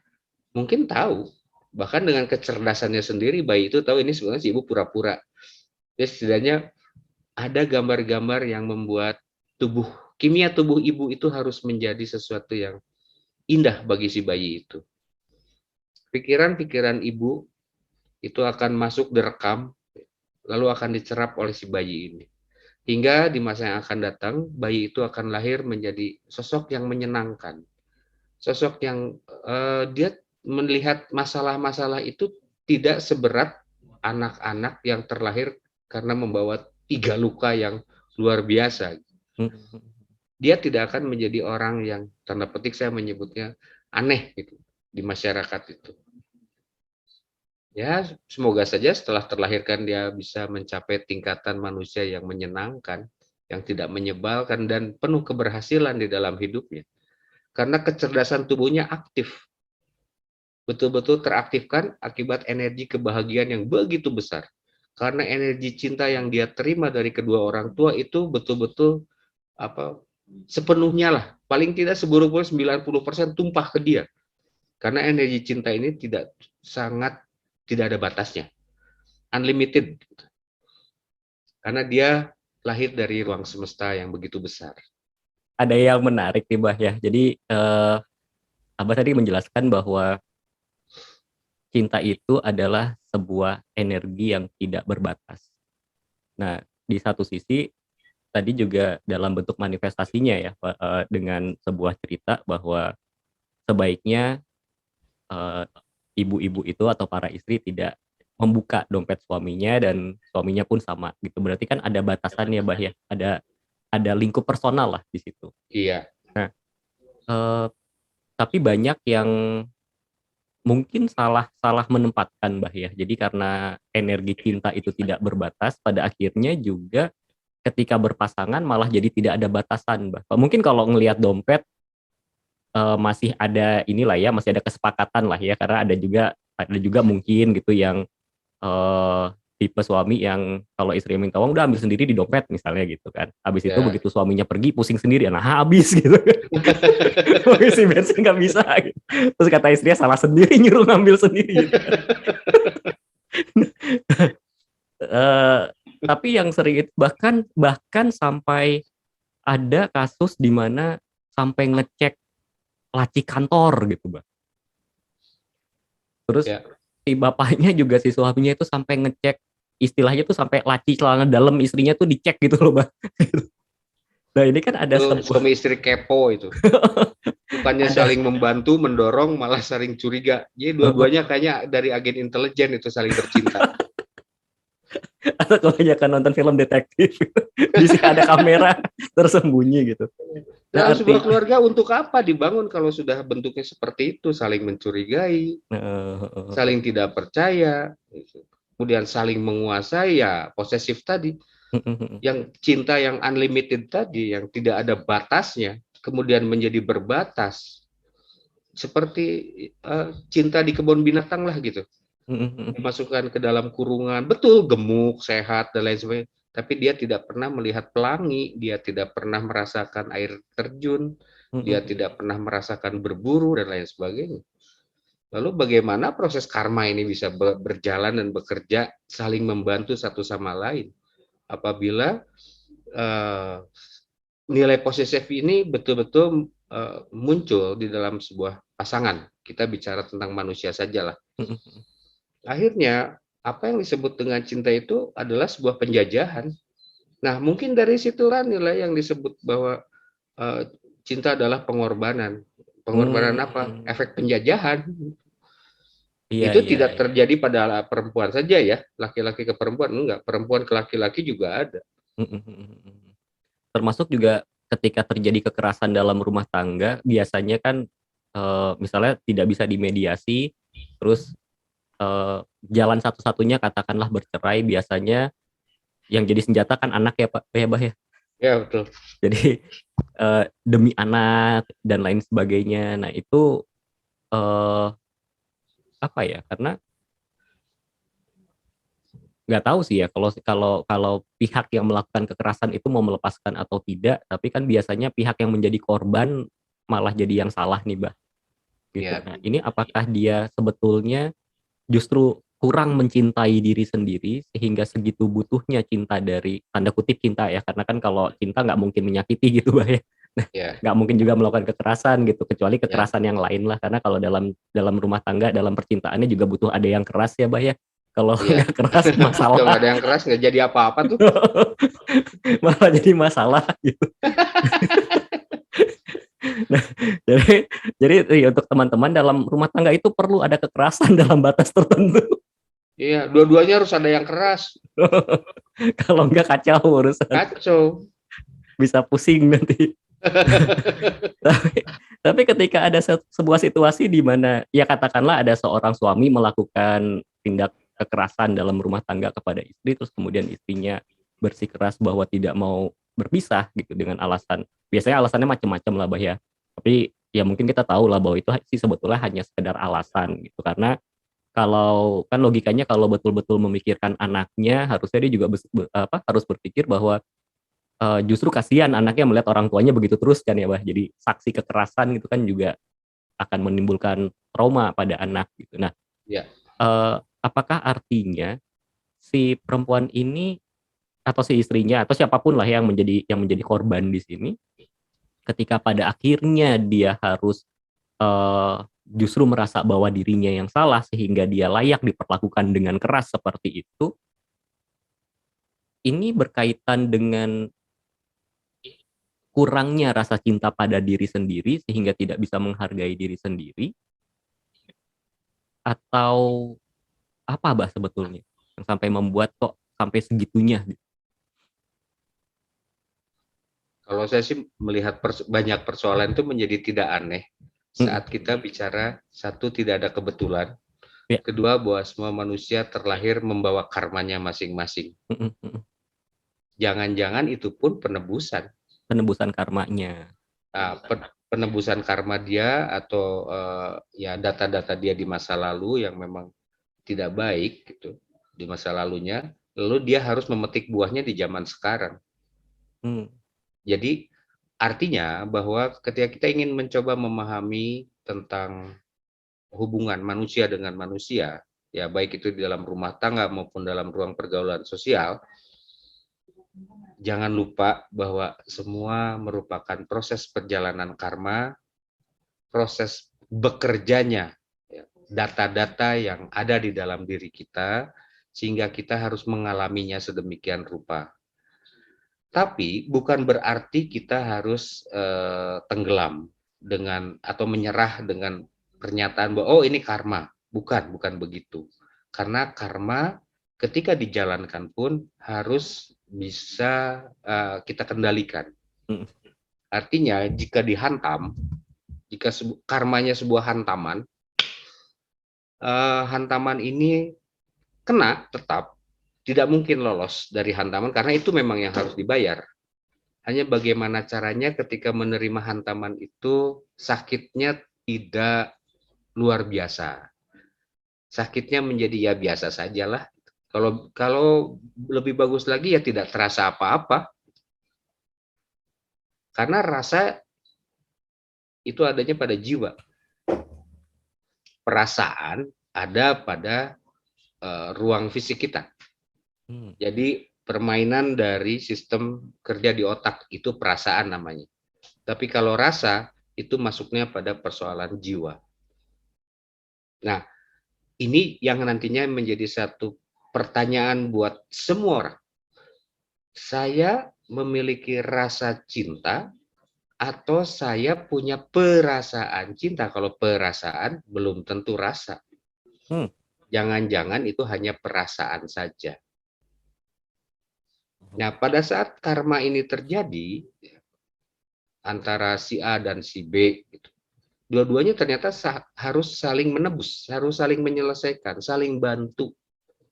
mungkin tahu, bahkan dengan kecerdasannya sendiri, bayi itu tahu ini sebenarnya si ibu pura-pura. Jadi setidaknya ada gambar-gambar yang membuat kimia tubuh ibu itu harus menjadi sesuatu yang indah bagi si bayi itu. Pikiran-pikiran ibu itu akan masuk direkam, lalu akan dicerap oleh si bayi ini. Hingga di masa yang akan datang, bayi itu akan lahir menjadi sosok yang menyenangkan. Sosok yang dia melihat masalah-masalah itu tidak seberat anak-anak yang terlahir karena membawa 3 luka yang luar biasa. Dia tidak akan menjadi orang yang, tanda petik saya menyebutnya, aneh gitu di masyarakat itu. Ya, semoga saja setelah terlahirkan dia bisa mencapai tingkatan manusia yang menyenangkan, yang tidak menyebalkan, dan penuh keberhasilan di dalam hidupnya. Karena kecerdasan tubuhnya aktif. Betul-betul teraktifkan akibat energi kebahagiaan yang begitu besar. Karena energi cinta yang dia terima dari kedua orang tua itu betul-betul sepenuhnya lah, paling tidak seburuk-buruk 90% tumpah ke dia. Karena energi cinta ini tidak ada batasnya, unlimited. Karena dia lahir dari ruang semesta yang begitu besar. Ada yang menarik nih Bah ya. Jadi Abah tadi menjelaskan bahwa cinta itu adalah sebuah energi yang tidak berbatas. Nah, di satu sisi tadi juga dalam bentuk manifestasinya ya, dengan sebuah cerita bahwa sebaiknya ibu-ibu itu atau para istri tidak membuka dompet suaminya dan suaminya pun sama gitu. Berarti kan ada batasannya Bah ya, ada lingkup personal lah di situ. Iya. Nah, tapi banyak yang mungkin salah menempatkan Bah ya. Jadi karena energi cinta itu tidak berbatas, pada akhirnya juga ketika berpasangan malah jadi tidak ada batasan Bah. Mungkin kalau ngelihat dompet masih ada inilah ya, masih ada kesepakatan lah ya, karena ada juga mungkin gitu yang tipe suami yang kalau istri minta uang udah ambil sendiri di dompet misalnya gitu kan. Habis itu begitu suaminya pergi pusing sendiri, nah habis gitu kan. Isi bensin nggak bisa gitu. Terus kata istrinya salah sendiri nyuruh ngambil sendiri gitu. Tapi yang sering itu bahkan sampai ada kasus di mana sampai ngecek laci kantor gitu Bang. Terus si bapaknya juga, si suaminya itu sampai ngecek, istilahnya tuh sampai laci celana dalam istrinya tuh dicek gitu loh Bang. Nah ini kan ada suami istri kepo itu. Bukannya saling membantu, mendorong, malah saling curiga. Jadi dua-duanya kayaknya dari agen intelijen itu saling bercinta. Atau kebanyakan nonton film detektif, di sini ada kamera tersembunyi gitu. Nah, sebuah keluarga untuk apa dibangun kalau sudah bentuknya seperti itu, saling mencurigai, saling tidak percaya, kemudian saling menguasai, ya posesif tadi, yang cinta yang unlimited tadi, yang tidak ada batasnya, kemudian menjadi berbatas, seperti cinta di kebun binatang lah gitu. Dimasukkan ke dalam kurungan, betul gemuk, sehat dan lain sebagainya, tapi dia tidak pernah melihat pelangi, dia tidak pernah merasakan air terjun, dia tidak pernah merasakan berburu dan lain sebagainya. Lalu bagaimana proses karma ini bisa berjalan dan bekerja saling membantu satu sama lain apabila nilai posesif ini betul-betul muncul di dalam sebuah pasangan. Kita bicara tentang manusia sajalah. Akhirnya apa yang disebut dengan cinta itu adalah sebuah penjajahan. Nah, mungkin dari situlah nilai yang disebut bahwa cinta adalah pengorbanan. Pengorbanan apa? Efek penjajahan. Itu tidak terjadi pada perempuan saja ya, laki-laki ke perempuan enggak, perempuan ke laki-laki juga ada. Termasuk juga ketika terjadi kekerasan dalam rumah tangga, biasanya kan misalnya tidak bisa dimediasi, terus jalan satu-satunya katakanlah bercerai, biasanya yang jadi senjata kan anak ya Pak ya Bah ya. Ya, betul. Jadi demi anak dan lain sebagainya. Nah itu eh, apa ya? Karena nggak tahu sih ya kalau kalau kalau pihak yang melakukan kekerasan itu mau melepaskan atau tidak. Tapi kan biasanya pihak yang menjadi korban malah jadi yang salah nih, Bah. Gitu. Ya, Nah ini apakah dia sebetulnya justru kurang mencintai diri sendiri sehingga segitu butuhnya cinta dari tanda kutip cinta ya, karena kan kalau cinta nggak mungkin menyakiti gitu, Bah, ya. Nah, ya, nggak mungkin juga melakukan kekerasan gitu, kecuali ya, kekerasan yang lain lah, karena kalau dalam dalam rumah tangga, dalam percintaannya juga butuh ada yang keras ya, Bah, ya. Kalau iya. nggak keras Kalau nggak masalah. ada yang keras nggak jadi apa-apa tuh. Malah jadi masalah gitu. Nah, jadi jadi ya, untuk teman-teman dalam rumah tangga itu perlu ada kekerasan dalam batas tertentu. Iya, dua-duanya harus ada yang keras. Kalau nggak kacau urusan, Kacau. bisa pusing nanti. Tapi, tapi ketika ada sebuah situasi di mana ya katakanlah ada seorang suami melakukan tindak kekerasan dalam rumah tangga kepada istri, terus kemudian istrinya bersikeras bahwa tidak mau berpisah gitu dengan alasan, biasanya alasannya macam-macam lah, Bah, ya. Tapi ya mungkin kita tahu lah bahwa itu sih sebetulnya hanya sekedar alasan gitu, karena kalau kan logikanya kalau betul-betul memikirkan anaknya harusnya dia juga harus berpikir bahwa justru kasihan anaknya melihat orang tuanya begitu terus kan ya, Bah. Jadi saksi kekerasan gitu kan juga akan menimbulkan trauma pada anak gitu. Nah, Ya, apakah artinya si perempuan ini atau si istrinya atau siapapun lah yang menjadi korban di sini, ketika pada akhirnya dia harus justru merasa bahwa dirinya yang salah sehingga dia layak diperlakukan dengan keras seperti itu, ini berkaitan dengan kurangnya rasa cinta pada diri sendiri sehingga tidak bisa menghargai diri sendiri, atau apa, Bah, sebetulnya yang sampai membuat kok sampai segitunya gitu? kalau saya sih melihat banyak persoalan itu menjadi tidak aneh Mhm, saat kita bicara satu tidak ada kebetulan, ya, kedua bahwa semua manusia terlahir membawa karmanya masing-masing. mhm mhm, Jangan-jangan itu pun penebusan. penebusan karmanya. Nah, penebusan karma dia atau ya data-data dia di masa lalu yang memang tidak baik gitu di masa lalunya, lalu dia harus memetik buahnya di zaman sekarang. Mmm, Jadi artinya bahwa ketika kita ingin mencoba memahami tentang hubungan manusia dengan manusia, ya baik itu di dalam rumah tangga maupun dalam ruang pergaulan sosial, jangan lupa bahwa semua merupakan proses perjalanan karma, proses bekerjanya ya, data-data yang ada di dalam diri kita, sehingga kita harus mengalaminya sedemikian rupa. Tapi bukan berarti kita harus tenggelam dengan atau menyerah dengan pernyataan bahwa oh ini karma. Bukan, bukan begitu. Karena karma ketika dijalankan pun harus bisa kita kendalikan. mhm, Artinya jika dihantam, jika karmanya sebuah hantaman, hantaman ini kena tetap, tidak mungkin lolos dari hantaman karena itu memang yang harus dibayar. Hanya bagaimana caranya ketika menerima hantaman itu sakitnya tidak luar biasa. Sakitnya menjadi ya biasa sajalah. Kalau kalau lebih bagus lagi ya tidak terasa apa-apa. Karena rasa itu adanya pada jiwa. Perasaan ada pada ruang fisik kita. mmm, Jadi permainan dari sistem kerja di otak itu perasaan namanya. Tapi kalau rasa itu masuknya pada persoalan jiwa. Nah, ini yang nantinya menjadi satu pertanyaan buat semua orang. Saya memiliki rasa cinta atau saya punya perasaan cinta? Kalau perasaan belum tentu rasa. mmm, Jangan-jangan itu hanya perasaan saja. oh, Nah, pada saat karma ini terjadi antara si A dan si B, gitu, dua-duanya ternyata harus saling menebus, harus saling menyelesaikan, saling bantu.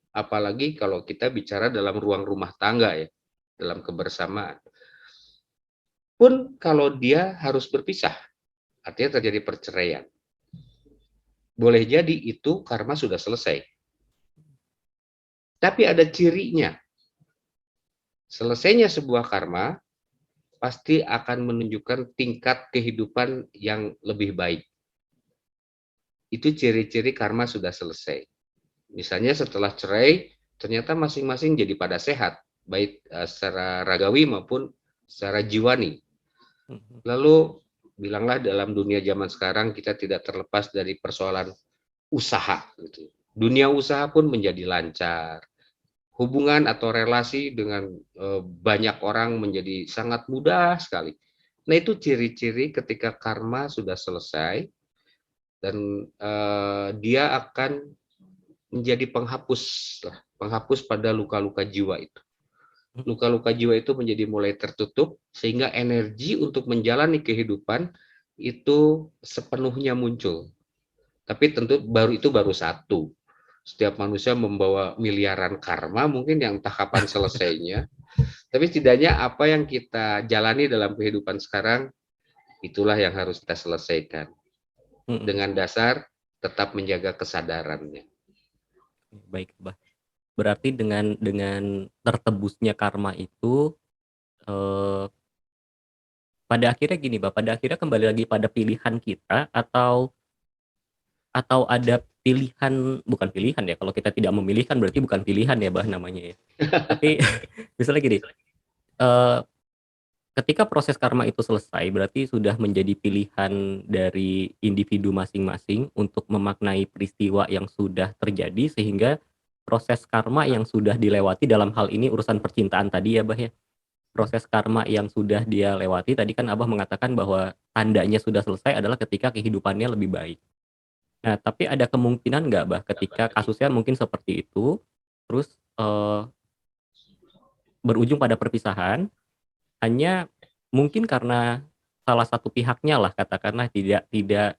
Apalagi kalau kita bicara dalam ruang rumah tangga ya, dalam kebersamaan. pun kalau dia harus berpisah, artinya terjadi perceraian. Boleh jadi itu karma sudah selesai. Tapi ada cirinya. Selesainya sebuah karma pasti akan menunjukkan tingkat kehidupan yang lebih baik. Itu ciri-ciri karma sudah selesai. Misalnya setelah cerai, ternyata masing-masing jadi pada sehat, baik secara ragawi maupun secara jiwani. Lalu bilanglah dalam dunia zaman sekarang kita tidak terlepas dari persoalan usaha. Gitu. Dunia usaha pun menjadi lancar. Hubungan atau relasi dengan banyak orang menjadi sangat mudah sekali. Nah itu ciri-ciri ketika karma sudah selesai dan dia akan menjadi penghapus pada luka-luka jiwa itu. Luka-luka jiwa itu menjadi mulai tertutup sehingga energi untuk menjalani kehidupan itu sepenuhnya muncul. Tapi tentu baru satu. Setiap manusia membawa miliaran karma mungkin yang entah kapan selesainya. Tapi setidaknya apa yang kita jalani dalam kehidupan sekarang itulah yang harus kita selesaikan. Dengan dasar tetap menjaga kesadarannya. Baik, Bah. Berarti dengan tertebusnya karma itu pada akhirnya gini, Bah, pada akhirnya kembali lagi pada pilihan kita atau ada pilihan, bukan pilihan ya, kalau kita tidak memilih kan berarti bukan pilihan ya, Bah, namanya ya. Tapi misalnya gini, ketika proses karma itu selesai berarti sudah menjadi pilihan dari individu masing-masing untuk memaknai peristiwa yang sudah terjadi sehingga proses karma yang sudah dilewati dalam hal ini urusan percintaan tadi ya, Bah, ya. Proses karma yang sudah dia lewati tadi kan Abah mengatakan bahwa tandanya sudah selesai adalah ketika kehidupannya lebih baik. Nah, tapi ada kemungkinan nggak, Bah, ketika kasusnya mungkin seperti itu, terus berujung pada perpisahan, hanya mungkin karena salah satu pihaknya lah katakanlah tidak tidak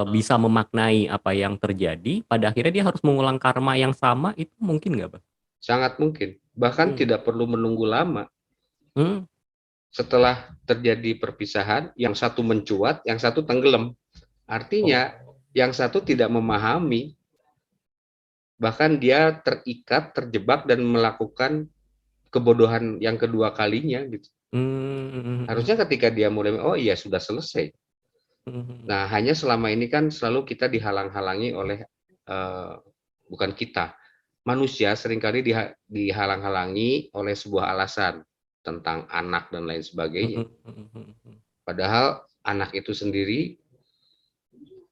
bisa memaknai apa yang terjadi, pada akhirnya dia harus mengulang karma yang sama, itu mungkin nggak, Bang? Sangat mungkin. Bahkan tidak perlu menunggu lama. Hmm. Setelah terjadi perpisahan, yang satu mencuat, yang satu tenggelam. Artinya, yang satu tidak memahami, bahkan dia terikat, terjebak, dan melakukan kebodohan yang kedua kalinya. Gitu. Harusnya ketika dia mulai, oh iya sudah selesai. Nah, hanya selama ini kan selalu kita dihalang-halangi oleh, bukan kita, manusia seringkali dihalang-halangi oleh sebuah alasan tentang anak dan lain sebagainya. Padahal anak itu sendiri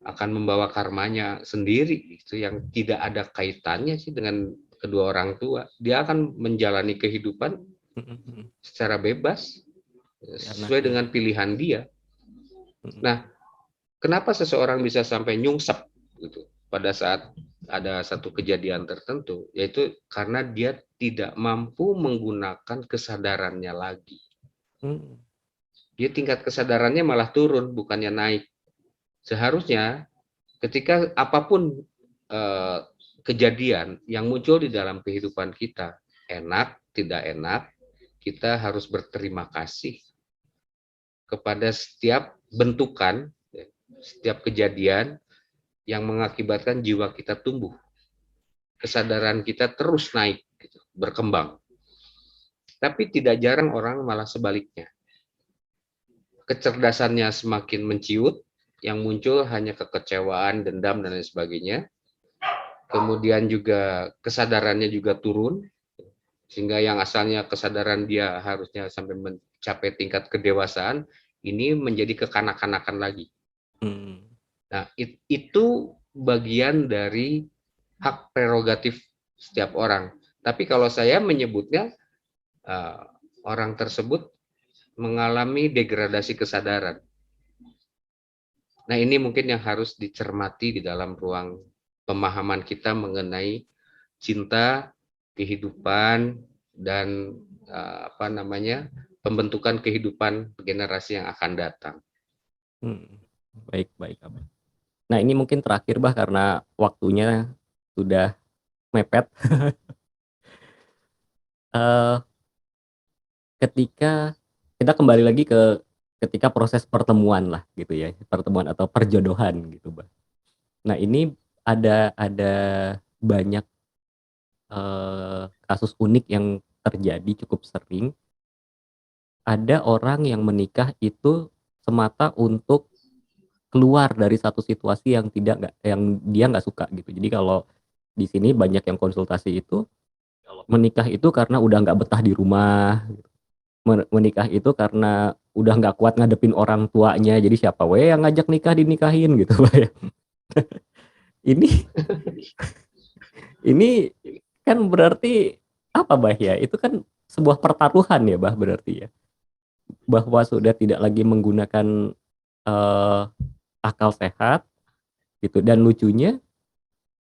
akan membawa karmanya sendiri, itu yang tidak ada kaitannya sih dengan kedua orang tua. Dia akan menjalani kehidupan secara bebas sesuai dengan pilihan dia. Nah, kenapa seseorang bisa sampai nyungsep gitu pada saat ada satu kejadian tertentu, yaitu karena dia tidak mampu menggunakan kesadarannya lagi. Dia tingkat kesadarannya malah turun, bukannya naik. Seharusnya ketika apapun kejadian yang muncul di dalam kehidupan kita, enak, tidak enak, kita harus berterima kasih kepada setiap bentukan, setiap kejadian yang mengakibatkan jiwa kita tumbuh. Kesadaran kita terus naik, gitu, berkembang. Tapi tidak jarang orang malah sebaliknya. Kecerdasannya semakin menciut, yang muncul hanya kekecewaan, dendam, dan lain sebagainya. Kemudian juga kesadarannya juga turun, sehingga yang asalnya kesadaran dia harusnya sampai mencapai tingkat kedewasaan, ini menjadi kekanak-kanakan lagi. Nah, itu bagian dari hak prerogatif setiap orang. Tapi kalau saya menyebutnya, orang tersebut mengalami degradasi kesadaran. Nah, ini mungkin yang harus dicermati di dalam ruang pemahaman kita mengenai cinta, kehidupan, dan pembentukan kehidupan generasi yang akan datang. Baik, Abah. Nah, ini mungkin terakhir, Bah, karena waktunya sudah mepet. Ketika kita kembali lagi ke ketika proses pertemuan lah gitu ya, pertemuan atau perjodohan gitu, Bah. Nah, ini ada banyak, kasus unik yang terjadi cukup sering. Ada orang yang menikah itu semata untuk keluar dari satu situasi yang yang dia nggak suka gitu. Jadi kalau di sini banyak yang konsultasi itu, menikah itu karena udah nggak betah di rumah, menikah itu karena udah nggak kuat ngadepin orang tuanya, jadi siapa we yang ngajak nikah dinikahin gitu, Bah, ya. Ini ini kan berarti apa, Bah, ya? Itu kan sebuah pertaruhan ya, Bah, berarti ya? Bahwa sudah tidak lagi menggunakan, eee, akal sehat gitu, dan lucunya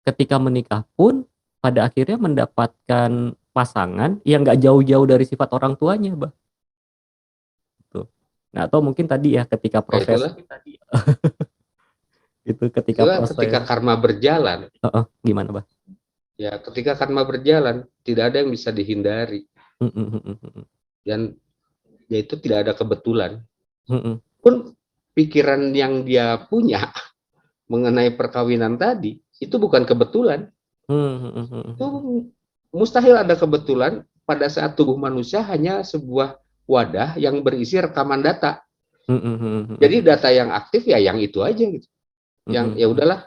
ketika menikah pun pada akhirnya mendapatkan pasangan yang nggak jauh-jauh dari sifat orang tuanya, Bah, gitu. Nah, atau mungkin tadi ya ketika Ya proses itulah, itu, ketika itulah ketika proses karma berjalan. heeh, gimana, Bah? Ya, ketika karma berjalan, tidak ada yang bisa dihindari. Mhm mhm mhm. Dan yaitu tidak ada kebetulan. Mhm. Pun pikiran yang dia punya mengenai perkawinan tadi, itu bukan kebetulan. Mmm, mhm mhm Itu mhm. mustahil ada kebetulan pada saat tubuh manusia hanya sebuah wadah yang berisi rekaman data. Mhm mhm Jadi mhm. data yang aktif ya yang itu aja gitu. Yang Mhm ya mhm. udahlah,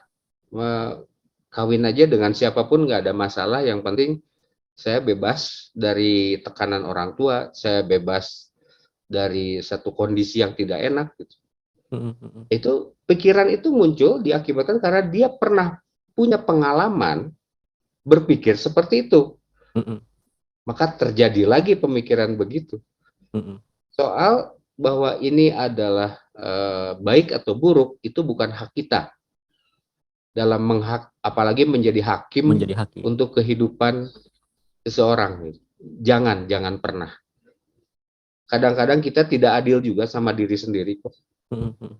kawin aja dengan siapapun nggak ada masalah. Yang penting saya bebas dari tekanan orang tua, saya bebas dari satu kondisi yang tidak enak gitu. Mhm mhm. Itu pikiran itu muncul diakibatkan karena dia pernah punya pengalaman berpikir seperti itu. Mhm Maka terjadi lagi pemikiran begitu. mhm. Soal bahwa ini adalah baik atau buruk itu bukan hak kita dalam apalagi menjadi hakim Menjadi hakim. untuk kehidupan seseorang. Jangan pernah. Kadang-kadang kita tidak adil juga sama diri sendiri kok. Mhm mhm.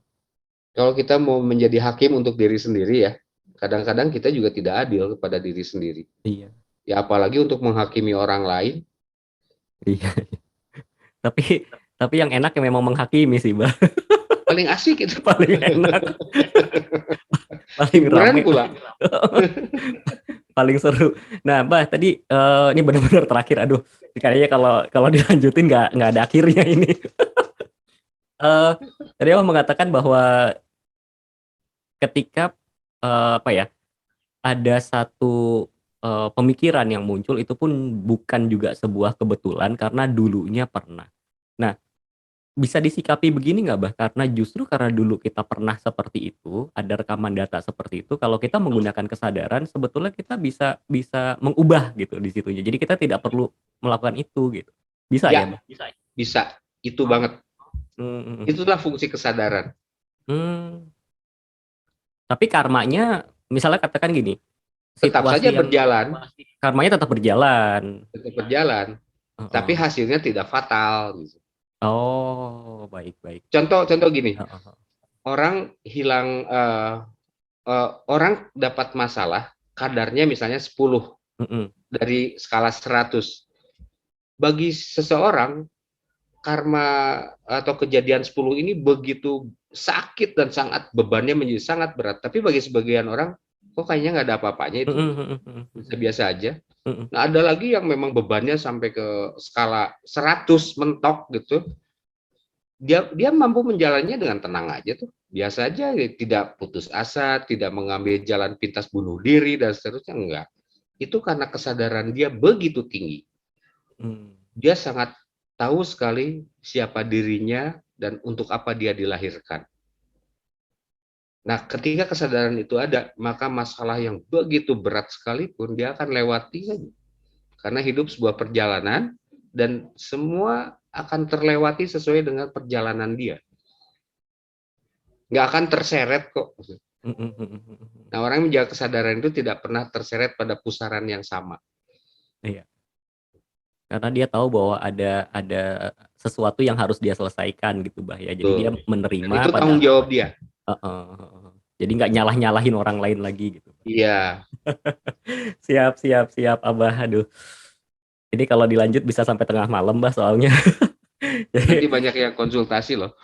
Kalau kita mau menjadi hakim untuk diri sendiri ya, kadang-kadang kita juga tidak adil kepada diri sendiri. Iya Ya apalagi untuk menghakimi orang lain, iya. Tapi tapi yang enak ya memang menghakimi sih, Bah. paling asik itu. Paling enak, paling Hiburan rame, pula. paling seru. Nah, Bah, tadi, ini benar-benar terakhir, aduh, kayaknya kalau kalau dilanjutin nggak ada akhirnya ini. Eee, Tadi Abang mengatakan bahwa ketika, apa ya, ada satu, pemikiran yang muncul itu pun bukan juga sebuah kebetulan karena dulunya pernah. Nah, bisa disikapi begini nggak, Bah, karena justru karena dulu kita pernah seperti itu, ada rekaman data seperti itu, kalau kita menggunakan kesadaran sebetulnya kita bisa bisa mengubah gitu di situnya. Jadi kita tidak perlu melakukan itu gitu. Bisa ya, Ya, Bah? bisa. Itu banget. Mmm, mhm mhm. Itulah fungsi kesadaran. Mmm, tapi karmanya misalnya katakan gini, Tetap saja situasi yang berjalan, karmanya tetap berjalan. tetap berjalan, tapi Heeh. hasilnya tidak fatal. Gitu. Oh, baik baik. Contoh gini, Heeh heeh. orang hilang, orang dapat masalah, kadarnya misalnya 10 Mhm dari skala 100. Bagi seseorang, karma atau kejadian 10 ini begitu sakit dan sangat bebannya menjadi sangat berat. Tapi bagi sebagian orang, kok kayaknya nggak ada apa-apanya itu, mhm mhm mhm mhm. biasa-biasa aja. Mhm. Nah, ada lagi yang memang bebannya sampai ke skala 100 mentok gitu. Dia mampu menjalannya dengan tenang aja tuh. Biasa aja, tidak putus asa, tidak mengambil jalan pintas bunuh diri dan seterusnya, enggak. Itu karena kesadaran dia begitu tinggi. Mmm. Dia sangat tahu sekali siapa dirinya dan untuk apa dia dilahirkan. Nah, ketika kesadaran itu ada, maka masalah yang begitu berat sekalipun dia akan lewati saja. Karena hidup sebuah perjalanan dan semua akan terlewati sesuai dengan perjalanan dia. Nggak akan terseret kok. Mhm mhm mhm mhm. Nah, orang yang menjaga kesadaran itu tidak pernah terseret pada pusaran yang sama. Iya, karena dia tahu bahwa ada sesuatu yang harus dia selesaikan gitu, Bah, ya. Jadi dia Tuh. Dan menerima itu pada tanggung jawab dia. heeh heeh. Jadi nggak nyalah-nyalahin orang lain lagi gitu. Iya. Siap siap siap, Abah, aduh. Ini kalau dilanjut bisa sampai tengah malam, Bah, soalnya. Nanti Jadi banyak yang konsultasi loh.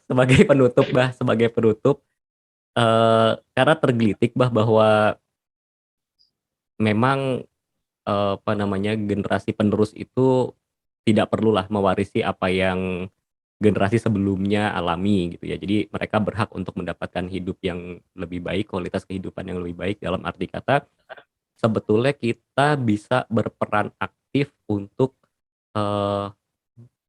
sebagai penutup bah, sebagai penutup, karena tergelitik bah bahwa memang apa namanya, generasi penerus itu tidak perlulah mewarisi apa yang generasi sebelumnya alami gitu ya. Jadi mereka berhak untuk mendapatkan hidup yang lebih baik, kualitas kehidupan yang lebih baik, dalam arti kata sebetulnya kita bisa berperan aktif untuk eh,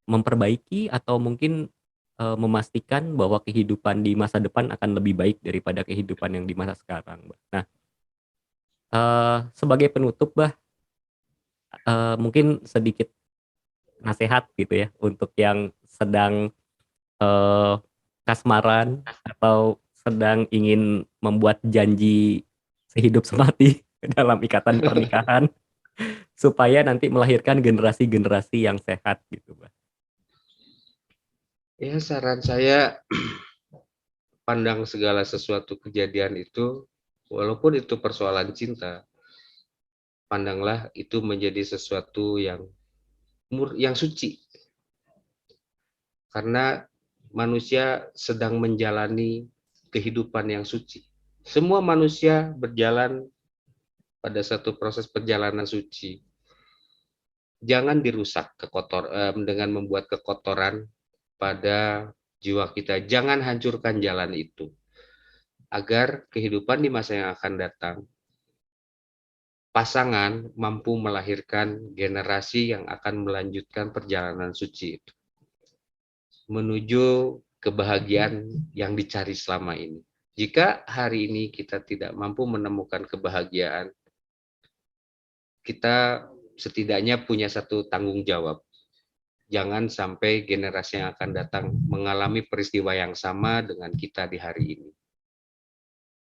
memperbaiki atau mungkin memastikan bahwa kehidupan di masa depan akan lebih baik daripada kehidupan yang di masa sekarang, Mbak. Nah, sebagai penutup, Bah, mungkin sedikit nasihat gitu ya untuk yang sedang eh, kasmaran atau sedang ingin membuat janji sehidup semati dalam ikatan pernikahan supaya nanti melahirkan generasi-generasi yang sehat gitu, Bah. Ya, saran saya pandang segala sesuatu kejadian itu, walaupun itu persoalan cinta, pandanglah itu menjadi sesuatu yang suci. Karena manusia sedang menjalani kehidupan yang suci. Semua manusia berjalan pada satu proses perjalanan suci. Jangan dirusak dengan membuat kekotoran pada jiwa kita. Jangan hancurkan jalan itu. Agar kehidupan di masa yang akan datang, pasangan mampu melahirkan generasi yang akan melanjutkan perjalanan suci itu, menuju kebahagiaan yang dicari selama ini. Jika hari ini kita tidak mampu menemukan kebahagiaan, kita setidaknya punya satu tanggung jawab. Jangan sampai generasi yang akan datang mengalami peristiwa yang sama dengan kita di hari ini.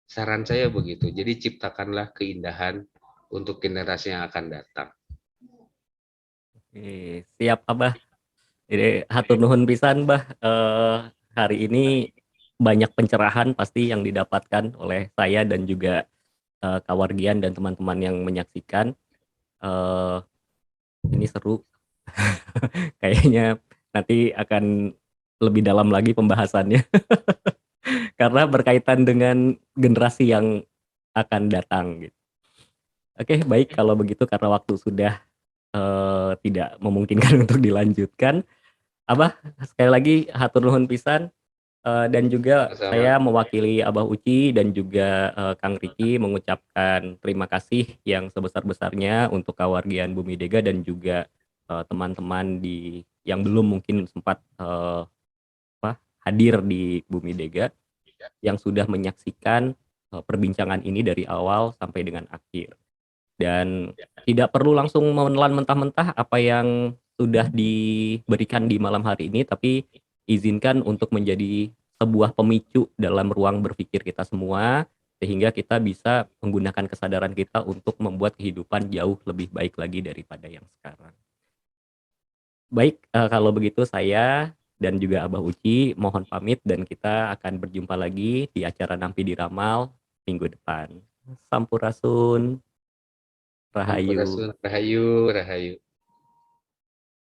Saran saya begitu. Jadi ciptakanlah keindahan untuk generasi yang akan datang. Oke, siap Abah. Jadi hatur nuhun pisan Bah. Hari ini banyak pencerahan pasti yang didapatkan oleh saya dan juga kawargian dan teman-teman yang menyaksikan. Eh, ini seru. Kayaknya nanti akan lebih dalam lagi pembahasannya karena berkaitan dengan generasi yang akan datang gitu. Oke, baik kalau begitu karena waktu sudah tidak memungkinkan untuk dilanjutkan. Abah, sekali lagi hatur nuhun pisan. Dan juga Sama-sama. saya mewakili Abah Uci dan juga Kang Riki mengucapkan terima kasih yang sebesar-besarnya untuk kawargian Bumi Dega dan juga teman-teman yang belum mungkin sempat hadir di Bumi Dega yang sudah menyaksikan perbincangan ini dari awal sampai dengan akhir. Dan tidak perlu langsung menelan mentah-mentah apa yang sudah diberikan di malam hari ini, tapi izinkan untuk menjadi sebuah pemicu dalam ruang berpikir kita semua, sehingga kita bisa menggunakan kesadaran kita untuk membuat kehidupan jauh lebih baik lagi daripada yang sekarang. Baik, kalau begitu saya dan juga Abah Uci mohon pamit dan kita akan berjumpa lagi di acara Nampi Diramal minggu depan. Sampurasun, Rahayu. Sampurasun, rahayu, rahayu.